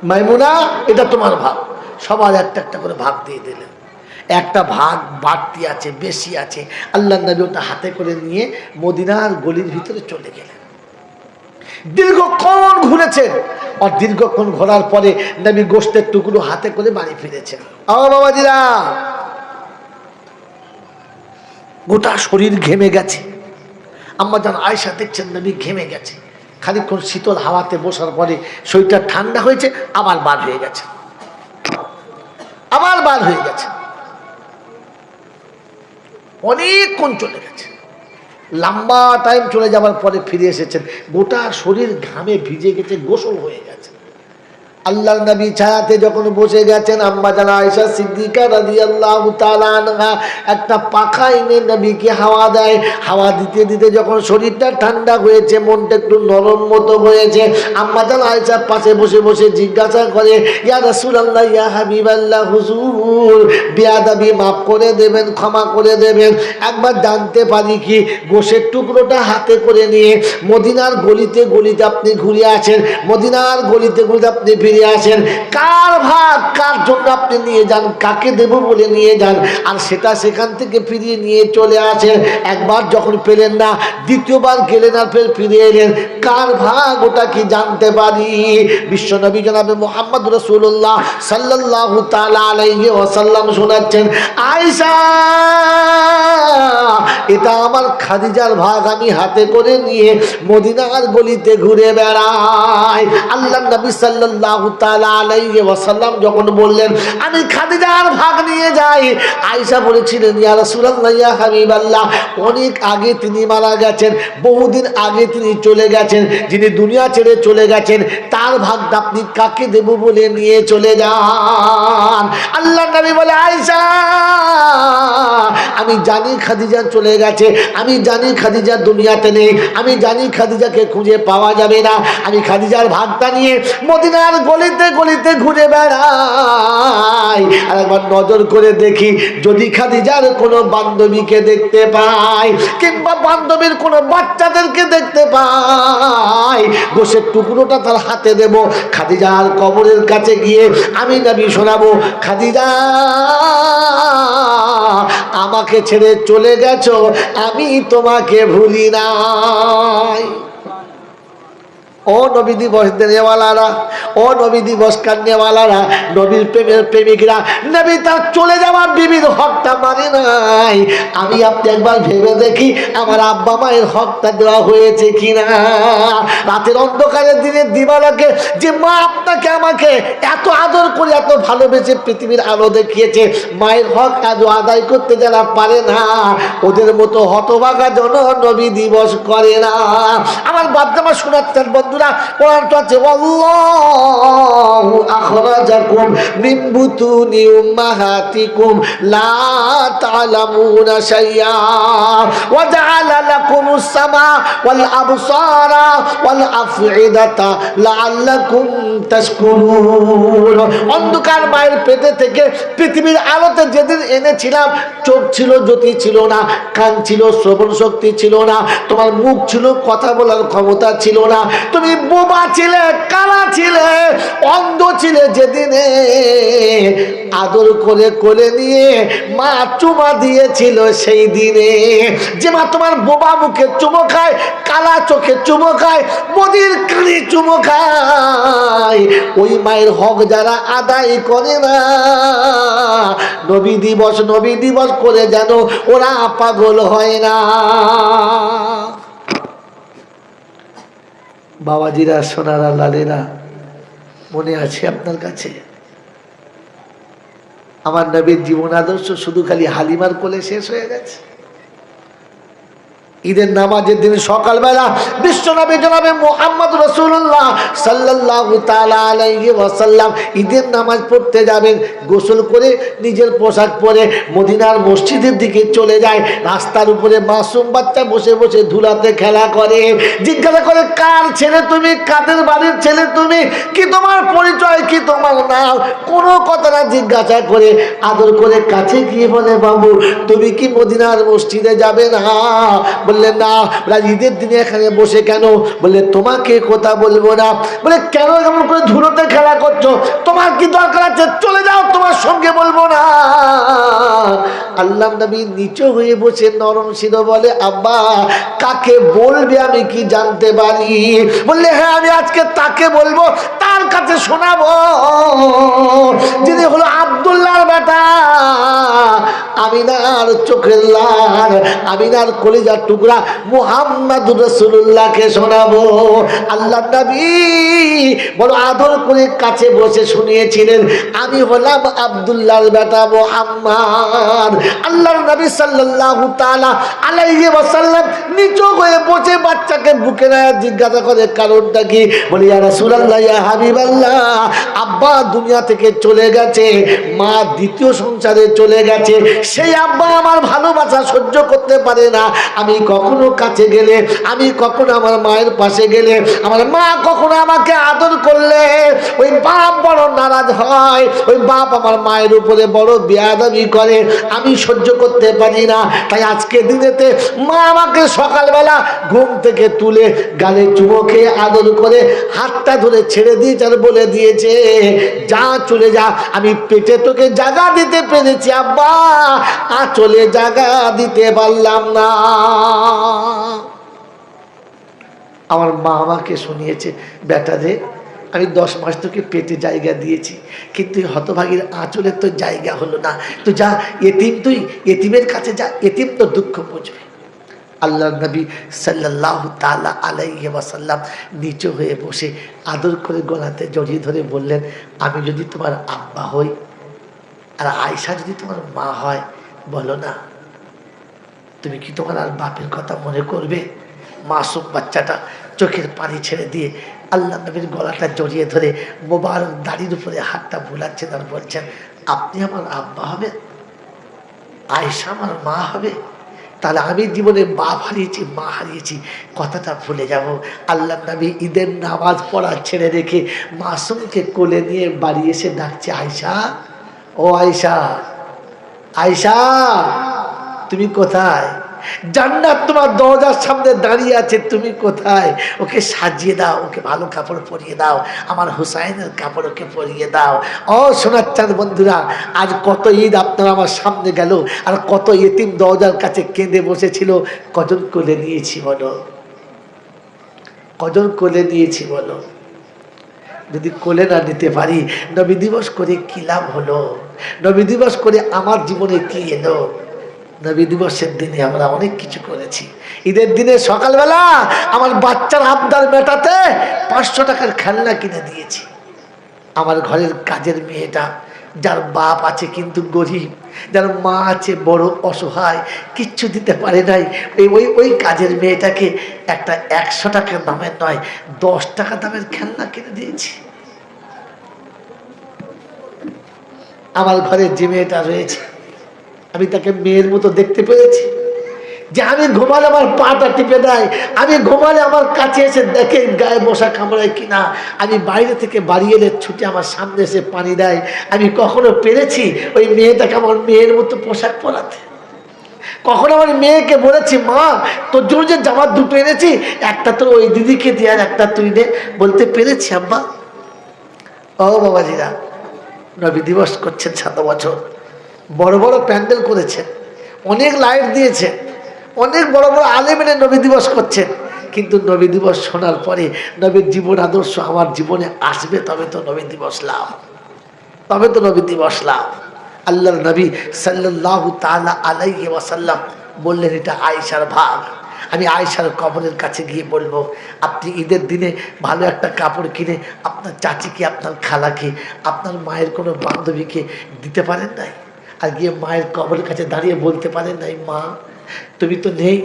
মাইমুনা, এটা তোমার ভাগ। সবার একটা একটা করে ভাগ দিয়ে দিলেন। একটা ভাগ বাড়তি আছে, বেশি আছে, আল্লাহ নবী ওটা হাতে করে নিয়ে মদিনার গলির ভিতরে চলে গেলেন। দীর্ঘক্ষণ ঘুরেছেন, আর দীর্ঘক্ষণ ঘোরার পরে নবী গোশতের টুকরো হাতে করে বাড়ি ফিরেছেন। ও বাবাজিরা, গোটা শরীর ঘেমে গেছে। আম্মা জান আয়েশা দেখছেন নবী ঘেমে গেছে। খানিকক্ষণ শীতল হাওয়াতে বসার পরে শরীরটা ঠান্ডা হয়েছে, আবার বার হয়ে গেছে, আবার বার হয়ে গেছে। অনেকক্ষণ চলে গেছে, লম্বা টাইম চলে যাওয়ার পরে ফিরে এসেছেন। গোটা শরীর ঘামে ভিজে গেছে, গোসল হয়ে গেছে। আল্লাহর নবী ছায়াতে যখন বসে গেছেন, আম্মা জান আয়েশা সিদ্দিকা রাদিয়াল্লাহু তাআলা আনহা একটা পাখা এনে নবীকে হাওয়া দেয়। হাওয়া দিতে দিতে যখন শরীরটা ঠান্ডা হয়েছে, মনটা একটু নরম মতো হয়েছে, আম্মা জান আয়েশার পাশে বসে বসে জিজ্ঞাসা করে, ইয়া রাসূলুল্লাহ, ইয়া হাবিবাল্লাহ, হুজুর বেয়াদবি মাফ করে দেবেন, ক্ষমা করে দেবেন। একবার জানতে পারি কি, গোশের টুকরোটা হাতে করে নিয়ে মদিনার গলিতে গলিতে আপনি ঘুরে আছেন, মদিনার গলিতে গলিতে আপনি ফিরে আসেন, কার ভাগ কার জন্য আপনি নিয়ে যান, কাকে দেব বলে নিয়ে যান, আর সেটা সেখান থেকে ফিরিয়ে নিয়ে চলে আসেন। একবার যখন পেলেন না, দ্বিতীয়বার গেলেন আর ফের ফিরে এলেন, কার ভাগ ওটা কি জানতে পারি। বিশ্বনবী জনাবে মুহাম্মদ রাসূলুল্লাহ সাল্লাল্লাহু তাআলা আলাইহি ওয়াসাল্লাম শোনাচ্ছেন, আয়েশা এটা আমার খাদিজার ভাগ, আমি হাতে করে নিয়ে মদিনার গলিতে ঘুরে বেড়াই। আল্লাহ নবী সাল্লাল্লাহু তাআলা আলাইহি ওয়াসাল্লাম যখন বললেন আমি খাদিজার ভাগ নিয়ে যাই, আয়েশা বলেছিলেন ইয়া রাসূলুল্লাহ ইয়া হাবিবাল্লাহ, অনেক আগে তিনি মারা গেছেন, বহুদিন আগে তিনি চলে গেছেন, যিনি দুনিয়া ছেড়ে চলে গেছেন তার ভাগটা আপনি কাকে দেব বলে নিয়ে চলে যান। আল্লাহ নবী বলে আয়েশা আমি জানি খাদিজা চলে গেছে, আমি জানি খাদিজা দুনিয়াতে নেই, আমি জানি খাদিজাকে খুঁজে পাওয়া যাবে না, আমি খাদিজার ভাগটা নিয়ে মদিনার গলিতে গলিতে ঘুরে বেড়াই, আর একবার নজর করে দেখি যদি খাদিজার কোনো বান্ধবীকে দেখতে পাই কিংবা বান্ধবীর কোনো বাচ্চাদেরকে দেখতে পাই, গোশের টুকরোটা তার হাতে দেব, খাদিজার কবরের কাছে গিয়ে আমি নবী শোনাবো খাদিজা আমাকে ছেড়ে চলে গেছো, আমি তোমাকে ভুলি নাই। ও নবী দিবস দেনেওয়ালারা, ও নবী দিবস কান্নেওয়ালারা, নবীর প্রেমের প্রেমিকরা, নবী তার চলে যাওয়ার বিবির হকটা মানে নাই। আমি আপনি একবার ভেবে দেখি আমার আব্বা মায়ের হকটা দেওয়া হয়েছে কিনা। রাতের অন্ধকারের দিনের দিবালাকে যে মা আপনাকে আমাকে এত আদর করে এত ভালোবেসে পৃথিবীর আলো দেখিয়েছে, মায়ের হক আজও আদায় করতে যারা পারে না, ওদের মতো হতভাগা জন নবী দিবস করে না। আমার বাপ-জামা শোনাচ্ছেন বন্ধুরা, কোরআন তো আছে আল্লাহু আখরাজাকুম মিন বুতুনি উম্মাহাতিকুম লা তা'লামুনা শাইআ ওয়া জাআলা লাকুমুস সামা ওয়াল আবসারা ওয়াল আফইদাতা লাআল্লাকুম তাশকুরুন। অন্ধকার মায়ের পেটে থেকে পৃথিবীর আলোতে যেদিন এনেছিলাম, চোখ ছিল জ্যোতি ছিল না, কান ছিল শ্রবণ শক্তি ছিল না, তোমার মুখ ছিল কথা বলার ক্ষমতা ছিল না, তুমি বোবা ছিলে, কালা ছিলে, অন্ধ ছিলে, যেদিনে আদর করে কোলে নিয়ে মা চুমা দিয়েছিল সেই দিনে, যে মা তোমার বোবা মুখে চুমো খায়, কালা চোখে চুমো খায়, বদির কানে চুমো খায়, ওই মায়ের হক যারা আদায় করে না, নবী দিবস করে যেন ওরা পাগল হয় না। বাবাজিরা, সোনারা, লালেরা, মনে আছে আপনার কাছে আমার নবীর জীবন আদর্শ শুধু খালি হালিমার কোলে শেষ হয়ে গেছে? ঈদের নামাজের দিন সকালবেলা বিশ্বনবী জনাবে মুহাম্মদ রাসূলুল্লাহ সাল্লাল্লাহু তাআলা আলাইহি ওয়াসাল্লাম ঈদের নামাজ পড়তে যাবেন, গোসল করে নিজের পোশাক পরে মদিনার মসজিদের দিকে চলে যায়। রাস্তার উপরে মাসুম বাচ্চা বসে বসে ধুলাতে খেলা করে, জিজ্ঞাসা করে কার ছেলে তুমি, কাদের বাড়ির ছেলে তুমি, কি তোমার পরিচয়, কি তোমার নাম, কোনো কথা না জিজ্ঞাসা করে আদর করে কাছে গিয়ে বলে বাবু তুমি কি মদিনার মসজিদে যাবে না? বললেন না। ঈদের দিনে এখানে বসে কেন? বললে তোমাকে কথা বলবো না। বলে কেন এমন করে ধুলোতে খেলা করছো, তোমার কি দরকার আছে, চলে যাও, তোমার সঙ্গে বলবো না। আল্লাহ নবী নিচু হয়ে বসে নরম শির বলে আব্বা কাকে বলবে আমি কি জানতে পারি? বললে হ্যাঁ আমি আজকে তাকে বলবো, তার কাছে শোনাবো, যিনি হলো আব্দুল্লাহর বেটা, আমিনার চোখের লাল, আমিনার কলিজার টুকরা মুহাম্মাদুর রাসূলুল্লাহকে শোনাবো। আল্লাহ নবী বড় আদর করে কাছে বসে শুনিয়েছিলেন, আমি হলাম আব্দুল্লাহর বেটা মুহাম্মদ। আল্লাহর নবী সাল্লাল্লাহু তাআলা আলাইহি ওয়াসাল্লাম নিচু হয়ে বসে বাচ্চাকে বুকে নিয়ে জিজ্ঞাসা করে কারণটা কি? বলি ইয়া রাসূলুল্লাহ ইয়া হাবিবাল্লাহ, আব্বা দুনিয়া থেকে চলে গেছে, মা দ্বিতীয় সংসারে চলে গেছে, সেই আব্বা আমার ভালোবাসা সহ্য করতে পারে না। আমি কখনো কাছে গেলে, আমি কখনো আমার মায়ের পাশে গেলে, আমার মা কখনো আমাকে আদর করলে ওই বাপ বড় নারাজ হয়, ওই বাপ আমার মায়ের উপরে বড় বেয়াদবি করে, আমি সহ্য করতে পারি না। তাই আজকে দিনেতে মা আমাকে সকালবেলা ঘুম থেকে তুলে গালে চুমো খেয়ে আদর করে হাতটা ধরে ছেড়ে দিয়েছে আর বলে দিয়েছে, যা চলে যা, আমি পেটে তোকে জায়গা দিতে পেরেছি আব্বা, চলে জায়গা দিতে পারলাম না। আমার মা আমাকে শুনিয়েছে, বেটা রে আমি 10 মাস তোকে পেটে জায়গা দিয়েছি, কিন্তু হতভাগীর আঁচলের তো জায়গা হলো না, তুই যা এতিম, তুই এতিমের কাছে যা, এতিম তো দুঃখ বুঝবে। আল্লাহ নবী সাল্লাল্লাহু তাআলা আলাইহি ওয়াসাল্লাম নিচু হয়ে বসে আদর করে গলাতে জড়িয়ে ধরে বললেন, আমি যদি তোমার আব্বা হই আর আয়েশা যদি তোমার মা হয়, বলো না তুমি কি তোমার আর বাপের কথা মনে করবে? মাসুম বাচ্চাটা চোখের পানি ছেড়ে দিয়ে আল্লাহ নবীর গলাটা জড়িয়ে ধরে মোবারক দাড়ির উপরে হাতটা বুলাচ্ছেন আর বলছেন, আপনি আমার আব্বা হবেন, আয়েশা আমার মা হবে, তাহলে আমি জীবনে বাপ হারিয়েছি, মা হারিয়েছি, কথাটা ভুলে যাব। আল্লাহ নবী ঈদের নামাজ পড়া ছেড়ে রেখে মাসুমকে কোলে নিয়ে বাড়ি এসে ডাকছে, আয়েশা, ও আয়েশা, আয়েশা তুমি কোথায়? জান্নাত তোমার দরজার সামনে দাঁড়িয়ে আছে, তুমি কোথায়? ওকে সাজিয়ে দাও, ওকে ভালো কাপড় পরিয়ে দাও, আমার হুসাইনের কাপড় ওকে পরিয়ে দাও। ও সোনার চাঁদ বন্ধুরা, আজ কত ঈদ আপনার আমার সামনে গেল, আর কত এতিম দরজার কাছে কেঁদে বসেছিল, কজন কোলে নিয়েছি বলো, কজন কোলে নিয়েছি বলো? যদি কোলে না নিতে পারি, নবী দিবস করে কি লাভ হলো? নবী দিবস করে আমার জীবনে কি এলো? নবী দিবসের দিনে আমরা অনেক কিছু করেছি। ঈদের দিনে সকালবেলা আমার বাচ্চার আবদার মেটাতে 500 টাকার খেলনা কিনে দিয়েছি। আমার ঘরের কাজের মেয়েটা, যার বাপ আছে কিন্তু গরিব, যার মা আছে বড় অসহায়, কিচ্ছু দিতে পারে নাই, ওই কাজের মেয়েটাকে একটা 100 টাকার দামের নয়, 10 টাকা দামের খেলনা কিনে দিয়েছি। আমার ঘরে যে মেয়েটা রয়েছে, আমি তাকে মেয়ের মতো দেখতে পেরেছি, যে আমি ঘুমালে আমার পাটা টিপে দেয়, আমি ঘুমালে আমার কাছে এসে দেখে গায়ে মশা কামড়ায় কিনা, আমি বাইরে থেকে বাড়ি এলে ছুটে আমার সামনে এসে পানি দেয়। আমি কখনো পেরেছি ওই মেয়েটাকে আমার মেয়ের মতো পোশাক পরাতে? কখনো আমার মেয়েকে বলেছি, মা তোর জন্য যে জামা দুটো এনেছি, একটা তোর ওই দিদিকে দিয়ে আর একটা তুই নে? বলতে পেরেছি আব্বা? ও বাবাজিরা, নবী দিবস করছেন 7 বছর, বড় বড় প্যান্ডেল করেছেন, অনেক লাইট দিয়েছে, অনেক বড় বড় আলেমের নবী দিবস করছেন, কিন্তু নবী দিবস শোনার পরে নবীর জীবন আদর্শ আমার জীবনে আসবে, তবে তো নবী দিবস লাভ, তবে তো নবী দিবস লাভ। আল্লাহর নবী সাল্লাল্লাহু তাআলা আলাইহি ওয়াসাল্লাম বললেন, এটা আয়েশার ভাগ। আমি আয়েশার কবরের কাছে গিয়ে বলবো, আপনি ঈদের দিনে ভালো একটা কাপড় কিনে আপনার চাচিকে, আপনার খালাকে, আপনার মায়ের কোনো বান্ধবীকে দিতে পারেন নাই? আর গিয়ে মায়ের কবরের কাছে দাঁড়িয়ে বলতে পারেন নাই, মা তুমি তো নেই,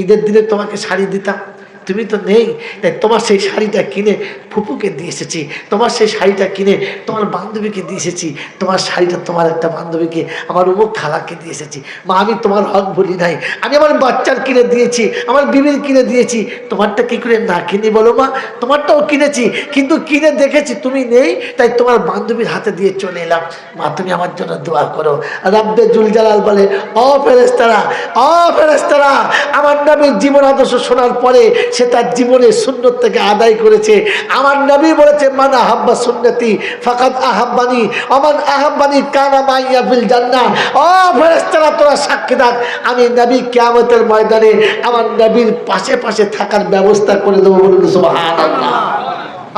ঈদের দিনে তোমাকে শাড়ি দিতাম, তুমি তো নেই, তাই তোমার সেই শাড়িটা কিনে ফুপুকে দিয়ে এসেছি, তোমার সেই শাড়িটা কিনে তোমার বান্ধবীকে দিয়ে এসেছি, তোমার শাড়িটা তোমার একটা বান্ধবীকে, আমার অমুক খালাকে দিয়ে এসেছি। মা আমি তোমার হক বলি নাই, আমি আমার বাচ্চার কিনে দিয়েছি, আমার বিবির কিনে দিয়েছি, তোমারটা কি করে না কিনে বলো মা? তোমারটাও কিনেছি, কিন্তু কিনে দেখেছি তুমি নেই, তাই তোমার বান্ধবীর হাতে দিয়ে চলে এলাম। মা তুমি আমার জন্য দোয়া করো। রাব্বে জুল জালাল বলে, ও ফেরেশতারা, ও ফেরেশতারা, আমার নবীর জীবন আদর্শ শোনার পরে সে তার জীবনে সুন্নত থেকে আদায় করেছে। আমার নবী বলেছে, মান আহাব্বা সুন্নতি ফাকাদ আহাব্বানি ওমান আহাব্বানি কানা মাইয়া ফিল জান্নাহ। ও ফেরেশতারা তোরা সাক্ষী দাও, আমি নবী কিয়ামতের ময়দানে আমার নবীর পাশে পাশে থাকার ব্যবস্থা করে দেবো। বলুন সুবহানাল্লাহ।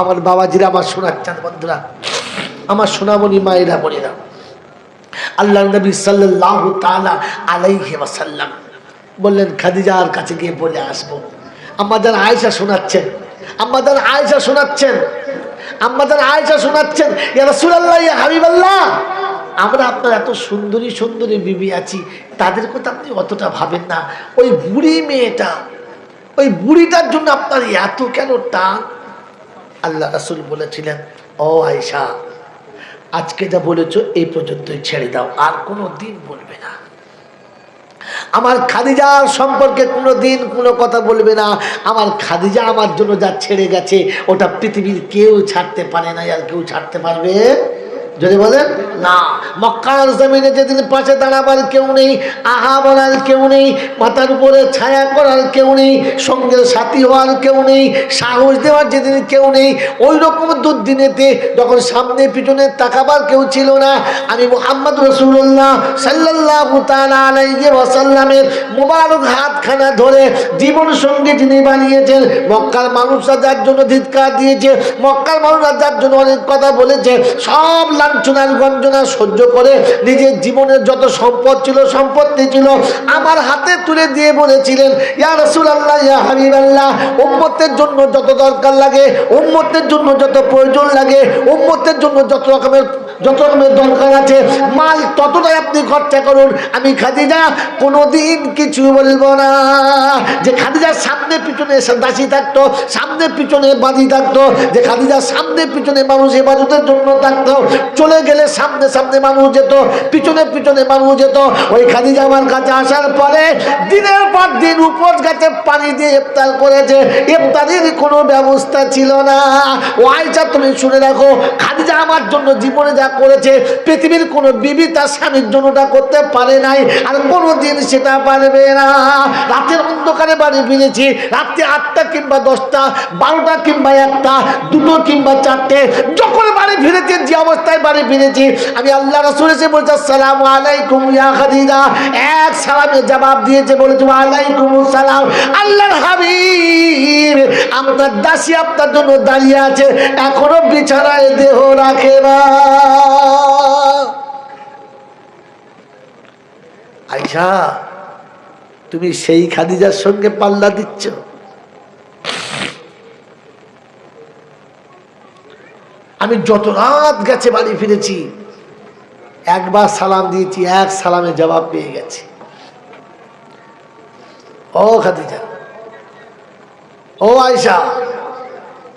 আমার বাবাজিরা, আমার সোনার চাঁদ বন্ধুরা, আমার সোনামণি মায়েরা বোনেরা, আল্লাহর নবী সাল্লাল্লাহু তাআলা আলাইহি ওয়াসাল্লাম বললেন, খাদিজার কাছে গিয়ে বলে আসবো। আম্মাজান আয়েশা শোনাচ্ছেন, আম্মাজান আয়েশা শোনাচ্ছেন, আম্মাজান আয়েশা শোনাচ্ছেন, ইয়া রাসূলুল্লাহ, ইয়া হাবিবাল্লাহ, আমরা আপনার এত সুন্দরী সুন্দরী বিবি আছি, তাদের কথা আপনি অতটা ভাবেন না, ওই বুড়ি মেয়েটা, ওই বুড়িটার জন্য আপনার এত কেন টান? আল্লাহ রাসূল বলেছিলেন, ও আয়েশা, আজকে যা বলেছো এই পর্যন্তই ছেড়ে দাও, আর কোনো দিন বলবে না। আমার খাদিজার সম্পর্কে কোনোদিন কোনো কথা বলবে না। আমার খাদিজা আমার জন্য যা ছেড়ে গেছে ওটা পৃথিবীর কেউ ছাড়তে পারে না, আর কেউ ছাড়তে পারবে যদি বলেন না। মক্কার জমিনে যেদিন পাশে দাঁড়াবার কেউ নেই, আহা বলার কেউ নেই, মাথার উপরে ছায়া করার কেউ নেই, সঙ্গের সাথী হওয়ার কেউ নেই, সাহস দেওয়ার যেদিন কেউ নেই, ওই রকম দুর্দিনেতে যখন সামনে পিছনে তাকাবার কেউ ছিল না, আমি মুহাম্মদ রাসূলুল্লাহ সাল্লাল্লাহু তাআলা আলাইহি ওয়াসাল্লামের মুবারক হাতখানা ধরে জীবন সঙ্গী যিনি বানিয়েছেন, মক্কার মানুষরা যার জন্য ধিক্কার দিয়েছে, মক্কার মানুষরা যার জন্য অনেক কথা বলেছে, সব লাঞ্ছনার গঞ্জনা সহ্য করে নিজের জীবনের যত সম্পদ ছিল, সম্পত্তি ছিল, আমার হাতে তুলে দিয়ে বলেছিলেন, ইয়া রাসূলুল্লাহ, ইয়া হাবিবাল্লাহ, উম্মতের জন্য যত দরকার লাগে, উম্মতের জন্য যত প্রয়োজন লাগে, উম্মতের জন্য যত রকমের দরকার আছে, মাল ততটাই আপনি খরচা করুন। আমি খাদিজা কোনোদিন কিছু বলবো না। যে খাদিজার সামনে পিছনে দাসী থাকতো, সামনে পিছনে বাদী থাকতো, যে খাদিজার সামনে পিছনে মানুষ ইবাদতের জন্য থাকতো, চলে গেলে সামনে সামনে মানুষ যেত, পিছনে পিছনে মানুষ যেত, ওই খাদিজা আমার কাছে আসার পরে দিনের পর দিন উপোস গাছে পানি দিয়ে ইফতার করেছে। ইফতারের কোনো ব্যবস্থা ছিল না। ও আয়েশা, তুমি শুনে রাখো, খাদিজা আমার জন্য জীবনে যা করেছে পৃথিবীর কোনো বিবি তার স্বামীর জন্যটা করতে পারে নাই, আর কোনোদিন সেটা পারবে না। রাতের অন্ধকারে বাড়ি ফিরেছি, রাত্রে 8টা কিংবা 10টা, 12টা কিংবা 1টা, 2টো কিংবা 4টে, যখন বাড়ি ফিরেছি, যে অবস্থায় বাড়ি ফিরেছি, আমি আল্লাহ রাসূল এসে বলছে, আসসালামু আলাইকুম ইয়া খাদিজা। এক সালামে জবাব দিয়েছে, বলেছে ওয়া আলাইকুমুস সালাম। আল্লাহর হাবিব, আপনার দাসী আপনার জন্য দাঁড়িয়ে আছে, এখনো বিছানায় দেহ রাখে না। আয়েশা, তুমি সেই খাদিজার সঙ্গে পাল্লা দিচ্ছ? আমি যত রাত গেছে বাড়ি ফিরেছি, একবার সালাম দিয়েছি, এক সালামে জবাব পেয়ে গেছি। ও খাদিজা, ও আয়েশা,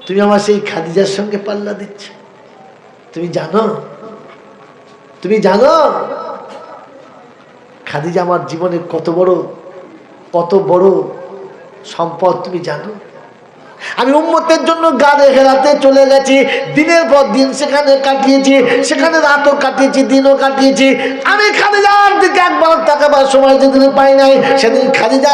তুমি আমার সেই খাদিজার সঙ্গে পাল্লা দিচ্ছ? তুমি জানো, তুমি জানো খাদিজা আমার জীবনের কত বড় সম্পদ তুমি জানো? আমি উম্মতের জন্য গাড়ে হেরাতে চলে গেছি, দিনের পর দিন সেখানে কাটিয়েছি, সেখানে রাতও কাটিয়েছি, দিনও কাটিয়েছি। আমি খাদিজার দিকে একবার তাকাবার সময় যেদিন পাই নাই, সেদিন খাদিজা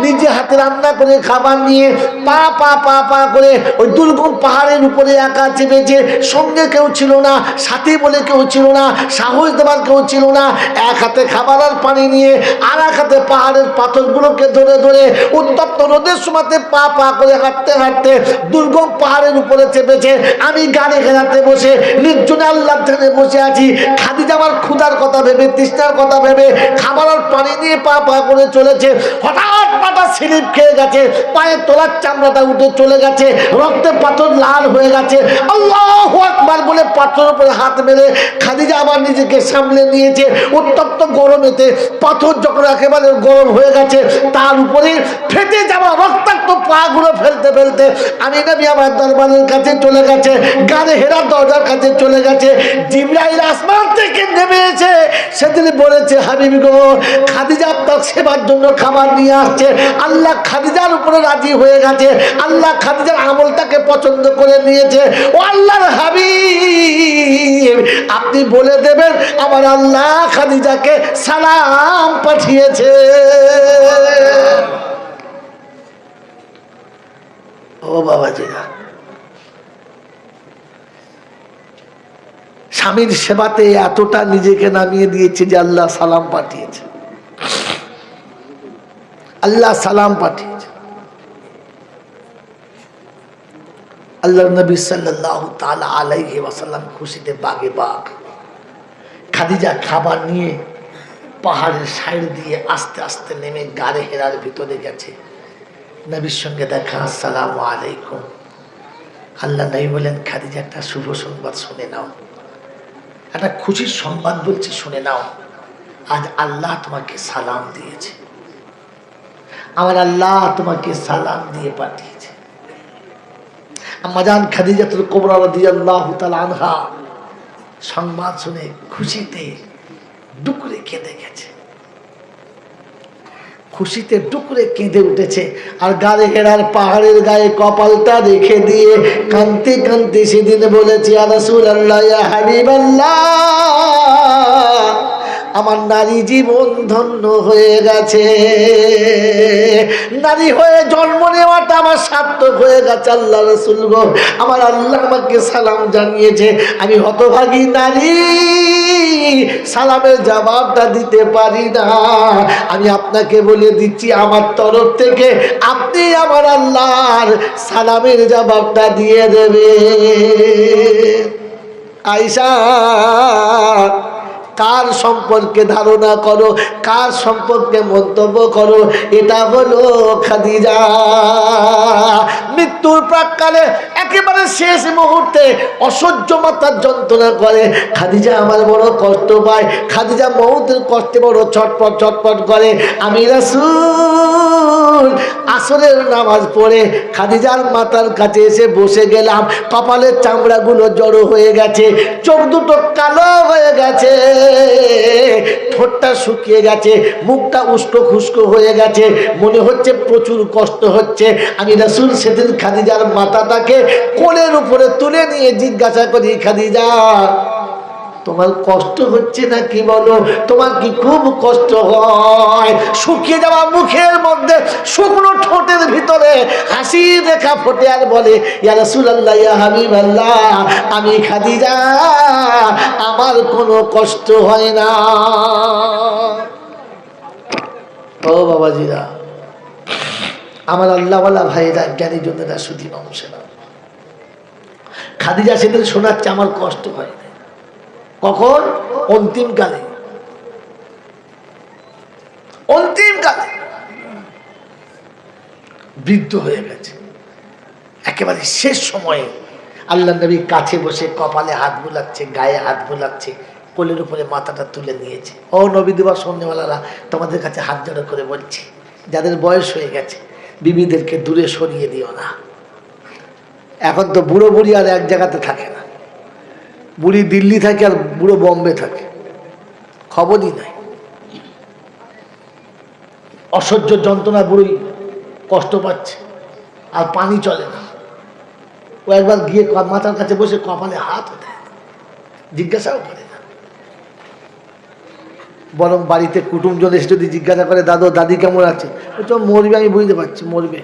নিজে হাতে রান্না করে খাবার নিয়ে পা পা পা পা করে ওই দুর্গম পাহাড়ের উপরে একা চেপেছে। সঙ্গে কেউ ছিল না, সাথী বলে কেউ ছিল না, সাহস দেবার কেউ ছিল না। এক হাতে খাবার আর পানি নিয়ে আর এক হাতে পাহাড়ের পাথরগুলোকে ধরে ধরে উত্তপ্ত রোদের সময়তে পা পা করে হাঁটতে হাঁটতে দুর্গম পাহাড়ের উপরে চেপেছে। আমি গাড়ি ঘেরাতে বসে নির্জনে আল্লাহর ধ্যানে বসে আছি। খাদিজা আমার ক্ষুধার কথা ভেবে, তৃষ্ণার কথা ভেবে খাবার আর পানি নিয়ে পা পা করে চলেছে। হঠাৎ পাটা স্লিপ খেয়ে গেছে, পায়ের তলার চামড়াটা উঠে চলে গেছে, রক্তে পাথর লাল হয়ে গেছে। আল্লাহু আকবার বলে পাথরের উপরে হাত মেলে খাদিজা আবার নিজেকে সামলে নিয়েছে। উত্তপ্ত গরমেতে পাথর যখন একেবারে গরম হয়ে গেছে, তার উপরে ফেটে যাওয়া রক্তাক্ত পা গুলো ফেলতে ফেলতে আমি নবী আমার দরবারের কাছে চলে গেছে, গাড়ি হেরার দরজার কাছে চলে গেছে। জিবরাইল আসমান থেকে নেমে এসে সেদিন বলেছে, হাবিব গো, খাদিজা আপনার সেবার জন্য খাবার নিয়ে আসছে। আল্লাহ খাদিজার উপরে রাজি হয়ে গেছে, আল্লাহ খাদিজার আমলটাকে পছন্দ করে নিয়েছে। ও আল্লাহর হাবিব, আপনি বলে দেবেন আমার আল্লাহ খাদিজাকে সালাম পাঠিয়েছে। ও বাবাজিরা, স্বামীর সেবাতে এতটা নিজেকে নামিয়ে দিয়েছে যে আল্লাহ সালাম পাঠিয়েছে, আল্লাহ সালাম পাঠিয়েছে। আল্লাহ নবী সাল্লাল্লাহু তাআলা আলাইহি ওয়াসাল্লাম খুশিতে বাগে বাগ। খাদিজা খাবার নিয়ে পাহাড়ের সাইড দিয়ে আস্তে আস্তে নেমে গাড়ি হেরার ভিতরে গেছে। নবীর সঙ্গে দেখা, আসসালামু আলাইকুম। আল্লাহ নবী বলেন, খাদিজা একটা শুভ সংবাদ শুনে নাও, একটা খুশির সংবাদ বলছে, শুনে নাও। আজ আল্লাহ তোমাকে সালাম দিয়েছে, আমার আল্লাহ তোমাকে সালাম দিয়ে পাঠিয়েছে। আম্মাজান খাদিজাতুল কুবরা রাদিয়াল্লাহু তাআলা আনহা সংবাদ শুনে খুশিতে ডুকরে কেঁদে গেছে। খুশিতে ডুকরে কেঁদে উঠেছে। আর গাড়ি হেরার পাহাড়ের গায়ে কপালটা রেখে দিয়ে কাঁদতে কাঁদতে সেদিন বলেছে, ইয়া রাসূলুল্লাহ, ইয়া হাবিবাল্লাহ, আমার নারী জীবন ধন্য হয়ে গেছে, নারী হয়ে জন্ম নেওয়াটা আমার সার্থক হয়ে গেছে। আল্লাহ রাসূল গো, আমার আল্লাহ আমাকে সালাম জানিয়েছে, আমি হতভাগী নারী, সালামের জবাবটা দিতে পারি না। আমি আপনাকে বলে দিচ্ছি, আমার তরফ থেকে আপনি আমার আল্লাহর সালামের জবাবটা দিয়ে দেবে। আয়েশা, কার সম্পর্কে ধারণা করো, কার সম্পর্কে মন্তব্য করো? এটা হলো খাদিজা। মৃত্যুর প্রাক্কালে একেবারে শেষ মুহূর্তে অসহ্য মাত্রার যন্ত্রণা করে খাদিজা, আমার বড় কষ্ট পায়। খাদিজা মউতের কষ্টে বড় ছটপট ছটপট করে। আমি রাসূল আসরের নামাজ পড়ে খাদিজার মাথার কাছে এসে বসে গেলাম। কপালের চামড়াগুলো জড়ো হয়ে গেছে, চোখ দুটো কালো হয়ে গেছে, ঠোঁটটা শুকিয়ে গেছে, মুখটা উস্কো খুস্কো হয়ে গেছে, মনে হচ্ছে প্রচুর কষ্ট হচ্ছে। আমি রাসূল সেদিন খাদিজার মাথাটাকে কোলের উপরে তুলে নিয়ে জিজ্ঞাসা করি, খাদিজা, তোমার কষ্ট হচ্ছে না কি? বলো, তোমার কি খুব কষ্ট হয়? শুকিয়ে যাওয়া মুখের মধ্যে শুকনো ঠোঁটের ভিতরে হাসির রেখা ফোটে আর বলে, ইয়া রাসূলুল্লাহ, ইয়া হাবিবাল্লাহ, আমি খাদিজা, আমার কোনো কষ্ট হয় না। ও বাবাজিরা, আমার আল্লাহওয়ালা ভাইরা, জ্ঞানী জনেরা, সুধী মানুষেরা, খাদিজা সেদিন শোনাচ্ছে আমার কষ্ট হয় না। কখন? অন্তিমকালে। অন্তিমকালে বৃদ্ধ হয়ে গেছে, একেবারে শেষ সময়ে আল্লাহ নবী কাছে বসে কপালে হাত বুলাচ্ছে, গায়ে হাত বুলাচ্ছে, কোলের উপরে মাথাটা তুলে নিয়েছে। ও নবী দিবস সন্ধ্যেবেলারা, তোমাদের কাছে হাত জড়ো করে বলছি, যাদের বয়স হয়ে গেছে বিবিদেরকে দূরে সরিয়ে দিও না। এখন তো বুড়ো বুড়ি আর এক জায়গাতে থাকে না, বুড়ি দিল্লি থাকে আর বুড়ো বম্বে থাকে, খবরই নাই। অসহ্য যন্ত্রণা, বুড়ি কষ্ট পাচ্ছে আর পানি চলে না। ও একবার গিয়ে মাথার কাছে বসে কপালে হাত দেয়, জিজ্ঞাসাও করে না। বরং বাড়িতে কুটুমজন এসে যদি জিজ্ঞাসা করে, দাদু দাদি কেমন আছে? তো মরবে, আমি বুঝতে পারছি মরবে,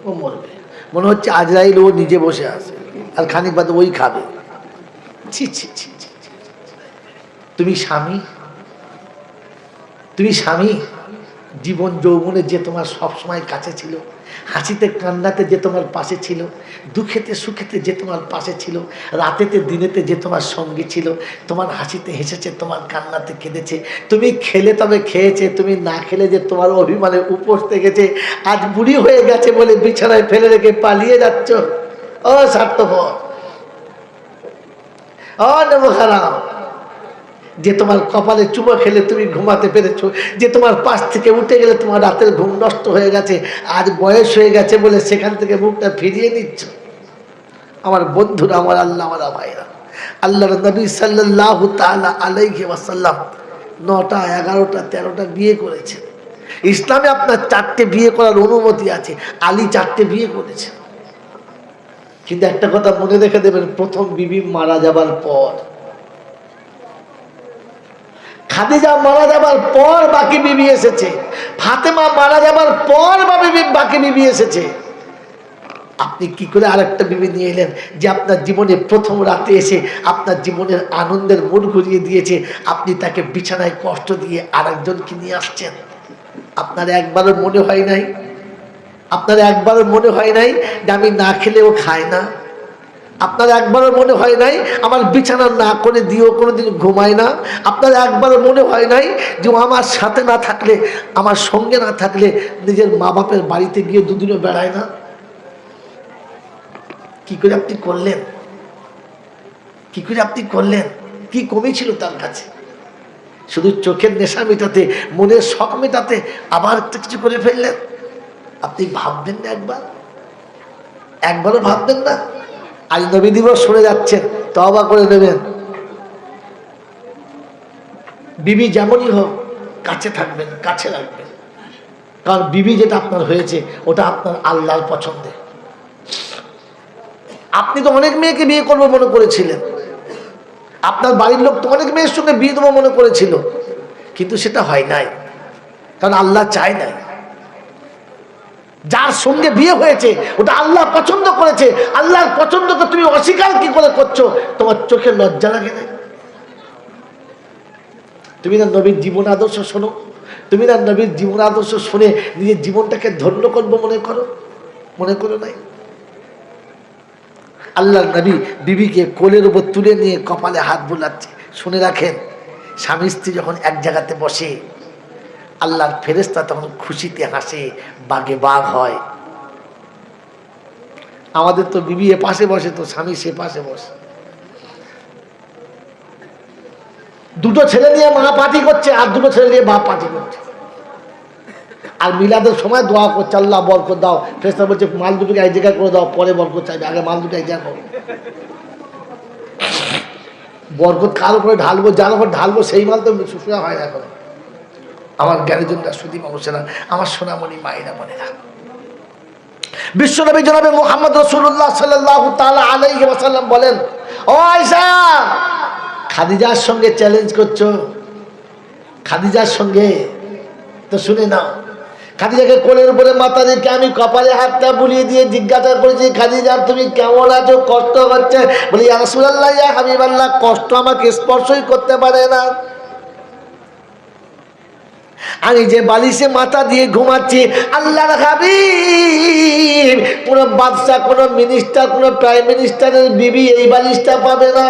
ও মরবে। মনে হচ্ছে আজরাইল ও নিজে বসে আছে আর খানিক বাদে ওই খাবে। ছি ছি ছি ছি। তুমি স্বামী, তুমি স্বামী, জীবন যৌবনে যে তোমার সবসময় কাছে ছিল, হাসিতে কান্নাতে যে তোমার পাশে ছিল, দুঃখেতে সুখেতে যে তোমার পাশে ছিল, রাতেতে দিনেতে যে তোমার সঙ্গী ছিল, তোমার হাসিতে হেসেছে, তোমার কান্নাতে কেঁদেছে, তুমি খেলে তবে খেয়েছে, তুমি না খেলে যে তোমার অভিমানে উপোস থেকেছে, আজ বুড়ি হয়ে গেছে বলে বিছানায় ফেলে রেখে পালিয়ে যাচ্ছ। ও স্বার্থপর, ও নবখারাম, যে তোমার কপালে চুমো খেলে তুমি ঘুমাতে পেরেছো, যে তোমার পাশ থেকে উঠে গেলে তোমার রাতের ঘুম নষ্ট হয়ে গেছে, আজ বয়স হয়ে গেছে বলে সেখান থেকে মুখটা ফিরিয়ে নিচ্ছ। আমার বন্ধুরা, আমার আল্লাহওয়ালা ভাইরা, আল্লাহর নবী সাল্লাল্লাহু তাআলা আলাইহি ওয়াসাল্লাম 9টা 11টা 13টা বিয়ে করেছেন। ইসলামে আপনার 4টে বিয়ে করার অনুমতি আছে। আলী 4টে বিয়ে করেছেন। কিন্তু একটা কথা মনে রেখে দেবেন, প্রথম বিবি মারা যাবার পর, খাদিজা মারা যাবার পর বাকি বিবি এসেছে, ফাতেমা মারা যাবার পর বাকি বিবি এসেছে। আপনি কি করে আরেকটা বিবি নিয়ে এলেন যে আপনার জীবনে প্রথম রাতে এসে আপনার জীবনের আনন্দের মুড ঘুরিয়ে দিয়েছে, আপনি তাকে বিছানায় কষ্ট দিয়ে আরেকজনকে নিয়ে আসছেন? আপনার একবারও মনে হয় নাই? আপনার একবারও মনে হয় নাই যে আমি না খেলেও খায় না? আপনার একবারও মনে হয় নাই আমার বিছানা না করে দিয়েও কোনোদিন ঘুমায় না? আপনার একবারও মনে হয় নাই যে আমার সাথে না থাকলে, আমার সঙ্গে না থাকলে নিজের মা বাপের বাড়িতে গিয়ে দুদিনও বেড়ায় না? কি করে আপনি করলেন? কি করে আপনি করলেন? কি কমই ছিল তার কাছে? শুধু চোখের নেশা মেটাতে, মনের শখ মেটাতে আবার একটা কিছু করে ফেললেন। আপনি ভাববেন না একবার? একবারও ভাববেন না? আজ নবী দিবস শুনে যাচ্ছেন, তওবা করে নেবেন। বিবি যেমনই হোক, কাছে থাকবেন, কাছে রাখবেন। কারণ বিবি যেটা আপনার হয়েছে ওটা আপনার আল্লাহর পছন্দে। আপনি তো অনেক মেয়েকে বিয়ে করবো মনে করেছিলেন, আপনার বাড়ির লোক তো অনেক মেয়ের সঙ্গে বিয়ে দেবো মনে করেছিল, কিন্তু সেটা হয় নাই, কারণ আল্লাহ চায় নাই। যার সঙ্গে বিয়ে হয়েছে ওটা আল্লাহ পছন্দ করেছে। আল্লাহর পছন্দকে তুমি অস্বীকার কি করে করছো? তোমার চোখে লজ্জা লাগে না? তুমি না নবীর জীবন আদর্শ শোনো, তুমি না নবীর জীবন আদর্শ শুনে নিজের জীবনটাকে ধন্য করবো মনে করো? মনে করো নাই? আল্লাহর নবী বিবিকে কোলের উপর তুলে নিয়ে কপালে হাত বুলাচ্ছে। শুনে রাখেন, স্বামী স্ত্রী যখন এক জায়গাতে বসে, আল্লাহর ফেরেশতা তখন খুশিতে হাসে, বাগে বাঘ হয়। আমাদের তো বিবি এ পাশে বসে, তো স্বামী সে পাশে বসে। দুটো ছেলে নিয়ে মা পার্টি করছে, আর দুটো ছেলে নিয়ে বাপ পার্টি করছে। আর মিলাদের সময় দোয়া করছে, আল্লাহ বরকত দাও। ফেরেশতা বলছে মাল দুটোকে এক জায়গায় করে দাও, পরে বরকত চাইবে, আগে মাল দুটো এক জায়গায় করো। বরকত কার উপরে ঢালবো, যার উপর ঢালবো সেই মাল তো সুসুয়া হয় এখন। আমার জ্ঞানের জন্য শুধু মানুষেরা, আমার সোনামণি মায়েরা বোনেরা, বিশ্বনবী জনাবে মুহাম্মদ রাসূলুল্লাহ সাল্লাল্লাহু তাআলা আলাইহি ওয়াসাল্লাম বলেন, ও আয়েশা, খাদিজার সঙ্গে চ্যালেঞ্জ করছো? খাদিজার সঙ্গে? তো শুনে নাও। খাদিজাকে কোলের উপরে মাথা রেখে আমি কপালে হাতটা বুলিয়ে দিয়ে জিজ্ঞাসা করেছি, খাদিজা তুমি কেমন আছো? কষ্ট হচ্ছে? বলি ইয়া রাসূলুল্লাহ, ইয়া হাবিবাল্লাহ, কষ্ট আমাকে স্পর্শই করতে পারে না। আমি যে বালিশে মাথা দিয়ে ঘুমাচ্ছি, আল্লাহর হাবিব, কোন বাদশা, কোন মিনিস্টার, কোন প্রাইম মিনিস্টারের বিবি এই বালিশটা পাবে না।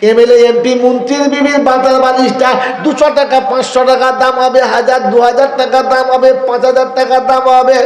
এমএলএ এমপি মন্ত্রীর বিবির বাতার বালিশটা 200 টাকা 500 টাকা দাম হবে, 1000 2000 টাকা দাম হবে, 5000 টাকা দাম হবে।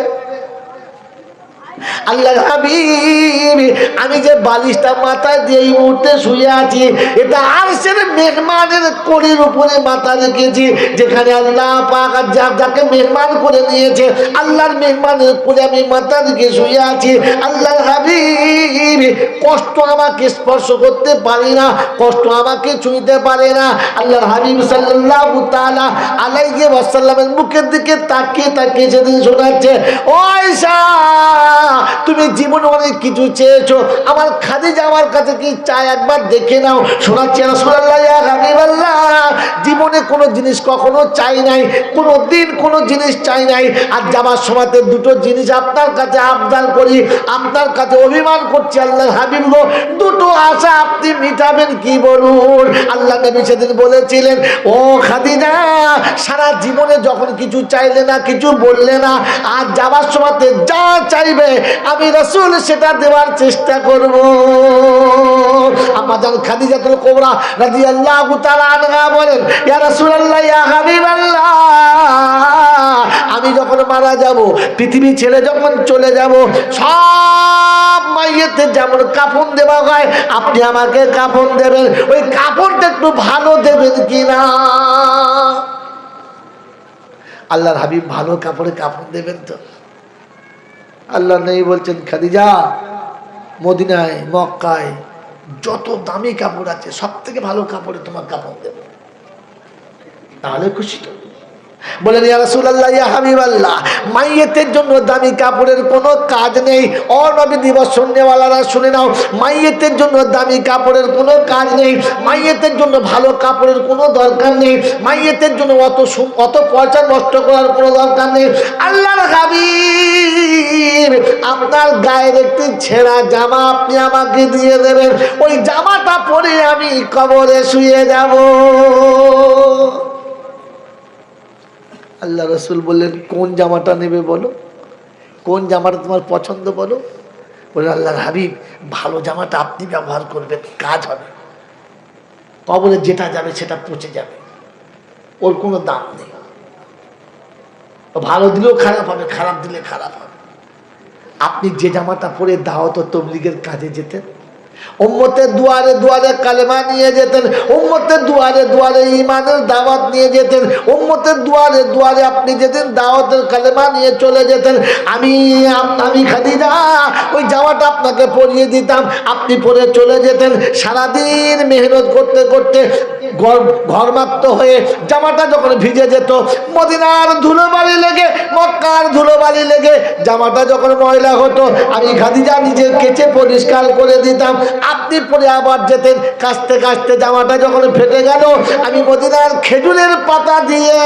আল্লাহর হাবিব, আমি যে বালিশটা মাথায় দিয়ে এই মুহূর্তে শুয়ে আছি, এটা আরশের মেহমানের কোলের উপরে মাথা রেখেছি, যেখানে আল্লাহ পাক যাকে মেহমান করে নিয়েছে, আল্লাহর মেহমানের কোলে আমি মাথা রেখে শুয়ে আছি। আল্লাহর হাবিব, কষ্ট আমাকে স্পর্শ করতে পারে না, কষ্ট আমাকে ছুঁইতে পারে না। আল্লাহর হাবিব সাল্লাল্লাহু তাআলা আলাইহি ওয়াসাল্লামের মুখের দিকে তাকিয়ে তাকিয়ে সেদিন শোনাচ্ছে, ও আয়েশা, তুমি জীবনে অনেক কিছু চেয়েছো, আমার খাদিজা আমার কাছে কি চায় একবার দেখে নাও। শোনাচ্ছি, রাসূলুল্লাহ, ইয়া হাবিবাল্লাহ, জীবনে কোনো জিনিস কখনো চাই নাই, কোনো দিন কোনো জিনিস চাই নাই। আর যাবার সময়তে দুটো জিনিস আপনার কাছে আবদার করি, আপনার কাছে অভিমান করছি। আল্লাহর হাবিব গো, দুটো আশা আপনি মিটাবেন, কি বলুন? আল্লাহ নবী সেদিন বলেছিলেন, ও খাদিজা, সারা জীবনে যখন কিছু চাইলে না, কিছু বললে না, আর যাবার সময়তে যা চাইবে আমি রাসূল সেটা দেওয়ার চেষ্টা করব। আমাদের খাদিজাতুল কুবরা রাদিয়াল্লাহু তাআলা আনহা বলেন, ইয়া রাসূলুল্লাহ, ইয়া হাবিবাল্লাহ, আমি যখন মারা যাব, পৃথিবী ছেড়ে যখন চলে যাব, সব মাইয়েতে যেমন কাফন দেওয়া হয়, আপনি আমাকে কাফন দেবেন, ওই কাপড়টা একটু ভালো দেবেন কিনা? আল্লাহর হাবিব ভালো কাপড়ে কাফন দেবেন তো? আল্লাহ নেই বলছেন, খাদিজা, মদিনায় মক্কায় যত দামি কাপড় আছে সব থেকে ভালো কাপড়ে তোমার কাপড় দেব, তাহলে খুশি তো? বলেন, ইয়া রাসূলুল্লাহ, ইয়া হাবিবাল্লাহ, মাইয়েতের জন্য দামি কাপড়ের কোনো কাজ নেই। ও নবী দিবস শুননেওয়ালারা শুনে নাও, মাইয়েতের জন্য দামি কাপড়ের কোনো কাজ নেই, মাইয়েতের জন্য ভালো কাপড়ের কোনো দরকার নেই, মাইয়েতের জন্য অত পয়সা নষ্ট করার কোনো দরকার নেই। আল্লাহর হাবিব, আপনার গায়ের একটি ছেঁড়া জামা আপনি আমাকে দিয়ে দেবেন, ওই জামাটা পরে আমি কবরে শুয়ে যাব। আল্লাহ রাসূল বললেন, কোন জামাটা নেবে বলো, কোন জামাটা তোমার পছন্দ বলো। বলে, আল্লাহর হাবিব, ভালো জামাটা আপনি ব্যবহার করবেন, কাজ হবে, কবরে যেটা যাবে সেটা পচে যাবে, ওর কোনো দাম নেই, ভালো দিলেও খারাপ হবে, খারাপ দিলে খারাপ হবে। আপনি যে জামাটা পরে দাওয়াত ও তাবলীগের কাজে যেতেন, উম্মতের দুয়ারে দুয়ারে কালেমা নিয়ে যেতেন, উম্মতের দুয়ারে দুয়ারে ঈমানের দাওয়াত নিয়ে যেতেন, উম্মতের দুয়ারে দুয়ারে আপনি যেতেন দাওয়াতের কালেমা নিয়ে চলে যেতেন, আমি খাদিজা ওই জামাটা আপনাকে পরিয়ে দিতাম, আপনি পরে চলে যেতেন। সারাদিন মেহনত করতে করতে ঘরমাক্ত হয়ে জামাটা যখন ভিজে যেত, মদিনার ধুলোবালি লেগে, মক্কার ধুলোবালি লেগে জামাটা যখন ময়লা হতো, আমি খাদিজা নিজে কেচে পরিষ্কার করে দিতাম। আপনি পরে আবার যেতেন, কাচতে কাচতে জামাটা যখন ফেটে গেল, আমি মদিনার খেজুরের পাতা দিয়ে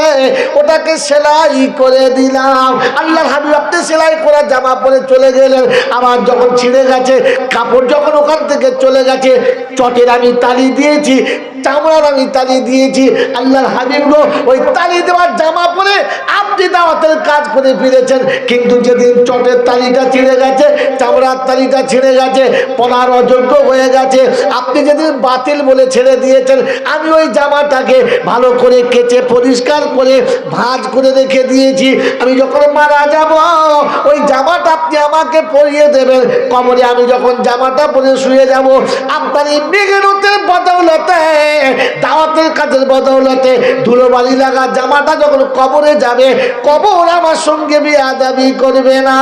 ওটাকে সেলাই করে দিলাম। আল্লাহর হাবিব আপনি সেলাই করা জামা পরে চলে গেলেন, আমার যখন ছিঁড়ে গেছে, কাপড় যখন ওখান থেকে চলে গেছে, চটের আমি তালি দিয়েছি, চামড়ার আমি তালি দিয়েছি। আল্লাহর হাবিব গো, ওই তালি দেওয়ার জামা পরে আপনি দাওয়াতের কাজ করে ফিরেছেন, কিন্তু যেদিন চটের তালিটা ছিঁড়ে গেছে, চামড়ার তালিটা ছিঁড়ে গেছে, পরার অযোগ্য হয়ে গেছে, আপনি যেদিন বাতিল বলে ছেড়ে দিয়েছেন, আমি ওই জামাটাকে ভালো করে কেচে পরিষ্কার করে ভাঁজ করে রেখে দিয়েছি। আমি যখন মারা যাব, ওই জামাটা আপনি আমাকে পরিয়ে দেবেন। কবরে আমি যখন জামাটা পরে শুয়ে যাব, আপনার এই মেঘেরতের বদৌলতে, দাওয়াতের কাজের বদৌলতে ধুলোবালি লাগা জামাটা যখন কবরে যাবে, কবর আমার সঙ্গে বেয়াদবি করবে না।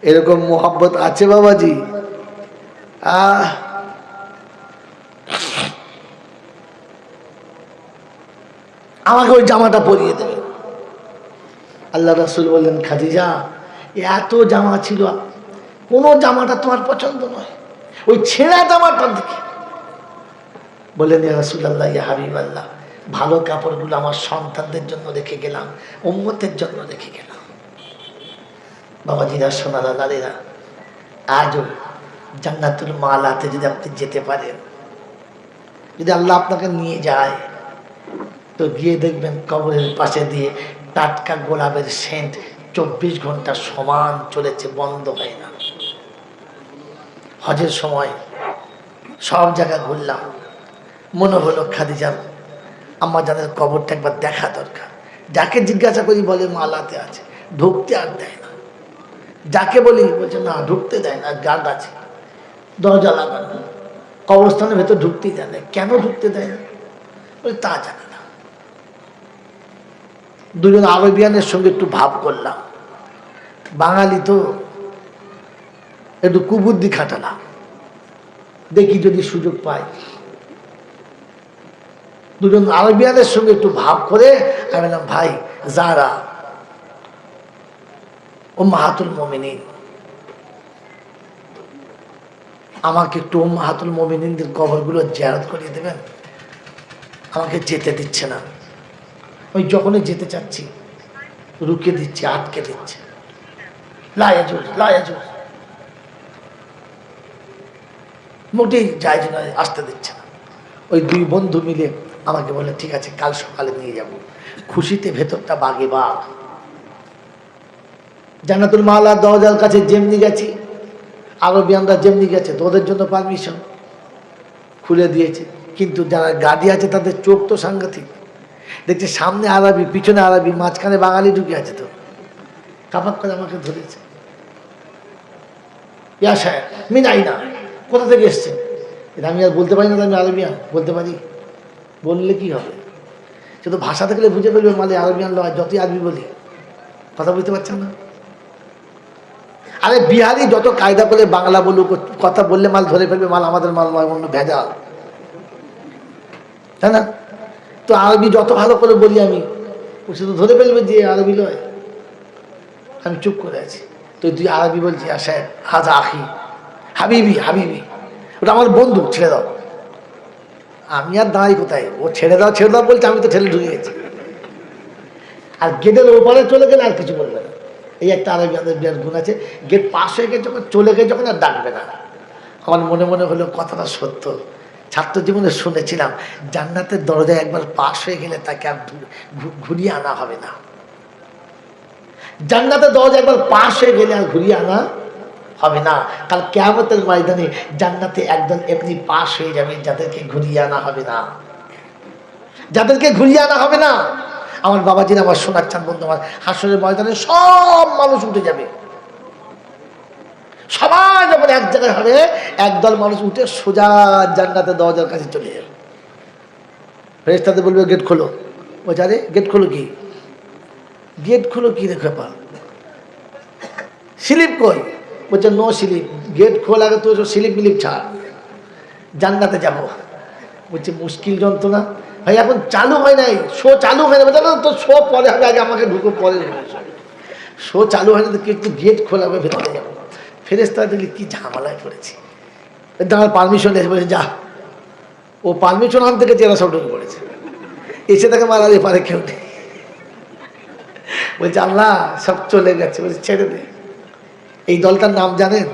এরকম মোহাব্বত আছে বাবাজি। আমাকে ওই জামাটা পরিয়ে দেবে। আল্লাহ রাসূল বললেন, খাদিজা এত জামা ছিল, কোন জামাটা তোমার পছন্দ নয়, ওই ছেঁড়া জামাটা দেখে। বললেন, ইয়া রাসূলুল্লাহ, ইয়া হাবিবাল্লাহ, ভালো কাপড়গুলো আমার সন্তানদের জন্য রেখে গেলাম, উম্মতের জন্য রেখে গেলাম। বাবাজিরা, সোনারা, লালেরা, আজও জান্নাতুল মালাতে যদি আপনি যেতে পারেন, যদি আল্লাহ আপনাকে নিয়ে যায়, তো গিয়ে দেখবেন কবরের পাশে দিয়ে টাটকা গোলাপের সেন্ট 24 ঘন্টা সমান চলেছে, বন্ধ হয় না। হজের সময় সব জায়গা ঘুরলাম, মনে হলো খাদিজার আম্মা জানের কবরটা একবার দেখা দরকার। যাকে জিজ্ঞাসা করি বলে মালাতে আছে, ঢুকতে আর দেয় না। যাকে বলি বলছে না, ঢুকতে দেয় না, গার্ড আছে, দরজা লাগানো, কবরস্থানের ভেতর ঢুকতেই দেয় না। কেন ঢুকতে দেয় না বলে তা জানি না। দুজন আরবিয়ানের সঙ্গে একটু ভাব করলাম, বাঙালি তো একটু কুবুদ্ধি খাটালাম, দেখি যদি সুযোগ পাই। দুজন আরবিয়ানের সঙ্গে একটু ভাব করে আমি বললাম, ভাই যারা উম্মাহাতুল মুমিনিন, আমাকে একটু উম্মাহাতুল মুমিনিনদের কবরগুলো জিয়ারত করিয়ে দেবেন। আমাকে যেতে দিচ্ছে না, ওই যখনই যেতে চাচ্ছি রুকে দিচ্ছে, আটকে দিচ্ছে, লায়াজুজ লায়াজুজ, মোটেই যায় না, আসতে দিচ্ছে না। ওই দুই বন্ধু মিলে আমাকে বলে, ঠিক আছে কাল সকালে নিয়ে যাব। খুশিতে ভেতরটা বাগে বাগ। জান্নাতুল মালা দরজার কাছে যেমনি গেছি, আরবিয়ানরা যেমনি গেছে, তো ওদের জন্য পারমিশন খুলে দিয়েছে। কিন্তু যারা গাড়ি আছে তাদের চোখ তো সাংঘাতিক, দেখছে সামনে আরবি, পিছনে আরবি, মাঝখানে বাঙালি ঢুকে আছে, তো কাপাক করে আমাকে ধরেছে। ইয়া সাহেব মিনাই না, কোথা থেকে এসছে? এটা আমি আর বলতে পারি না, আমি আরবিয়ান বলতে পারি, বললে কি হবে? সে তো ভাষা থাকলে বুঝে ফেলবে মালে আরবিয়ান লয়, যতই আরবি বলি। কথা বুঝতে পারছেন না? আরে বিহারি যত কায়দা করে বাংলা বলুক, কথা বললে মাল ধরে ফেলবে, মাল আমাদের মাল নয়, অন্য ভেজাল, তাই না? তো আরবি যত ভালো করে বলি আমি, ও শুধু ধরে ফেলবে যে আরবি লয়। আমি চুপ করে আছি, তো তুই আরবি বলছি, সাহেব হাজা আখি হাবিবি হাবিবি, ওটা আমার বন্ধু, ছেড়ে দাও। আমি আর দাঁড়াই কোথায়, ও ছেড়ে দাও ছেড়ে দাও বলছে, আমি তো ঠেলে ঢুকে গেছি। আর গেটের ওপারে চলে গেলে আর কিছু বলবে না। এই একটা আরবি আমাদের বিরাট গুণ আছে, গেট পাশ হয়ে গেছে যখন, চলে গেছে যখন আর ডাকবে না। আমার মনে মনে হলো কথাটা সত্য। ছাত্র জীবনে শুনেছিলাম, জান্নাতের দরজায় একবার পাশ হয়ে গেলে তাকে আর ঘুরিয়ে আনা হবে না। জান্নাতের দরজা একবার পাশ হয়ে গেলে আর ঘুরিয়ে আনা হবে না। কাল কিয়ামতের ময়দানে জান্নাতে একদম এমনি পাশ হয়ে যাবে, যাদেরকে ঘুরিয়ে আনা হবে না, যাদেরকে ঘুরিয়ে আনা হবে না। আমার বাবাজিরা, আমার শোনার চান বন্ধু, আমার হাসরের ময়দানে সব মানুষ উঠে যাবে, সবাই যখন এক জায়গায় হবে, একদল মানুষ উঠে সোজা জান্নাতের দরজার কাছে চলে যাবে। ফেরেশতাদের বলবে, গেট খোলো। বলছে, আরে গেট খোলো কি? গেট খোলো কি রে ব্যাপার? স্লিপ কই? বলছে নো স্লিপ, গেট খোলা আগে তো স্লিপ মিলিপ ছাড়, জান্নাতে যাবো। বলছে মুশকিল যন্ত্রণা ভাই, এখন চালু হয় নাই, শো চালু হয় না। জানো তো শো পরে হবে, আগে আমাকে ঢুকো পরে শো চালু হয় না, তো একটু গেট খোলা হবে, ভেতরে যাবো। ফেরেশতারা দেখলি কি ঝামেলায় পড়েছি, আমার পারমিশন এসে বলেছে যা। ও পারমিশন আনতে গেছে, এরা সব ঢুকে পড়েছে, এসে তাকে মারার এপারে কেউ নেই। বলছে আল্লাহ সব চলে গেছে, বলছে ছেড়ে দে। এই দলটার নাম জানেন?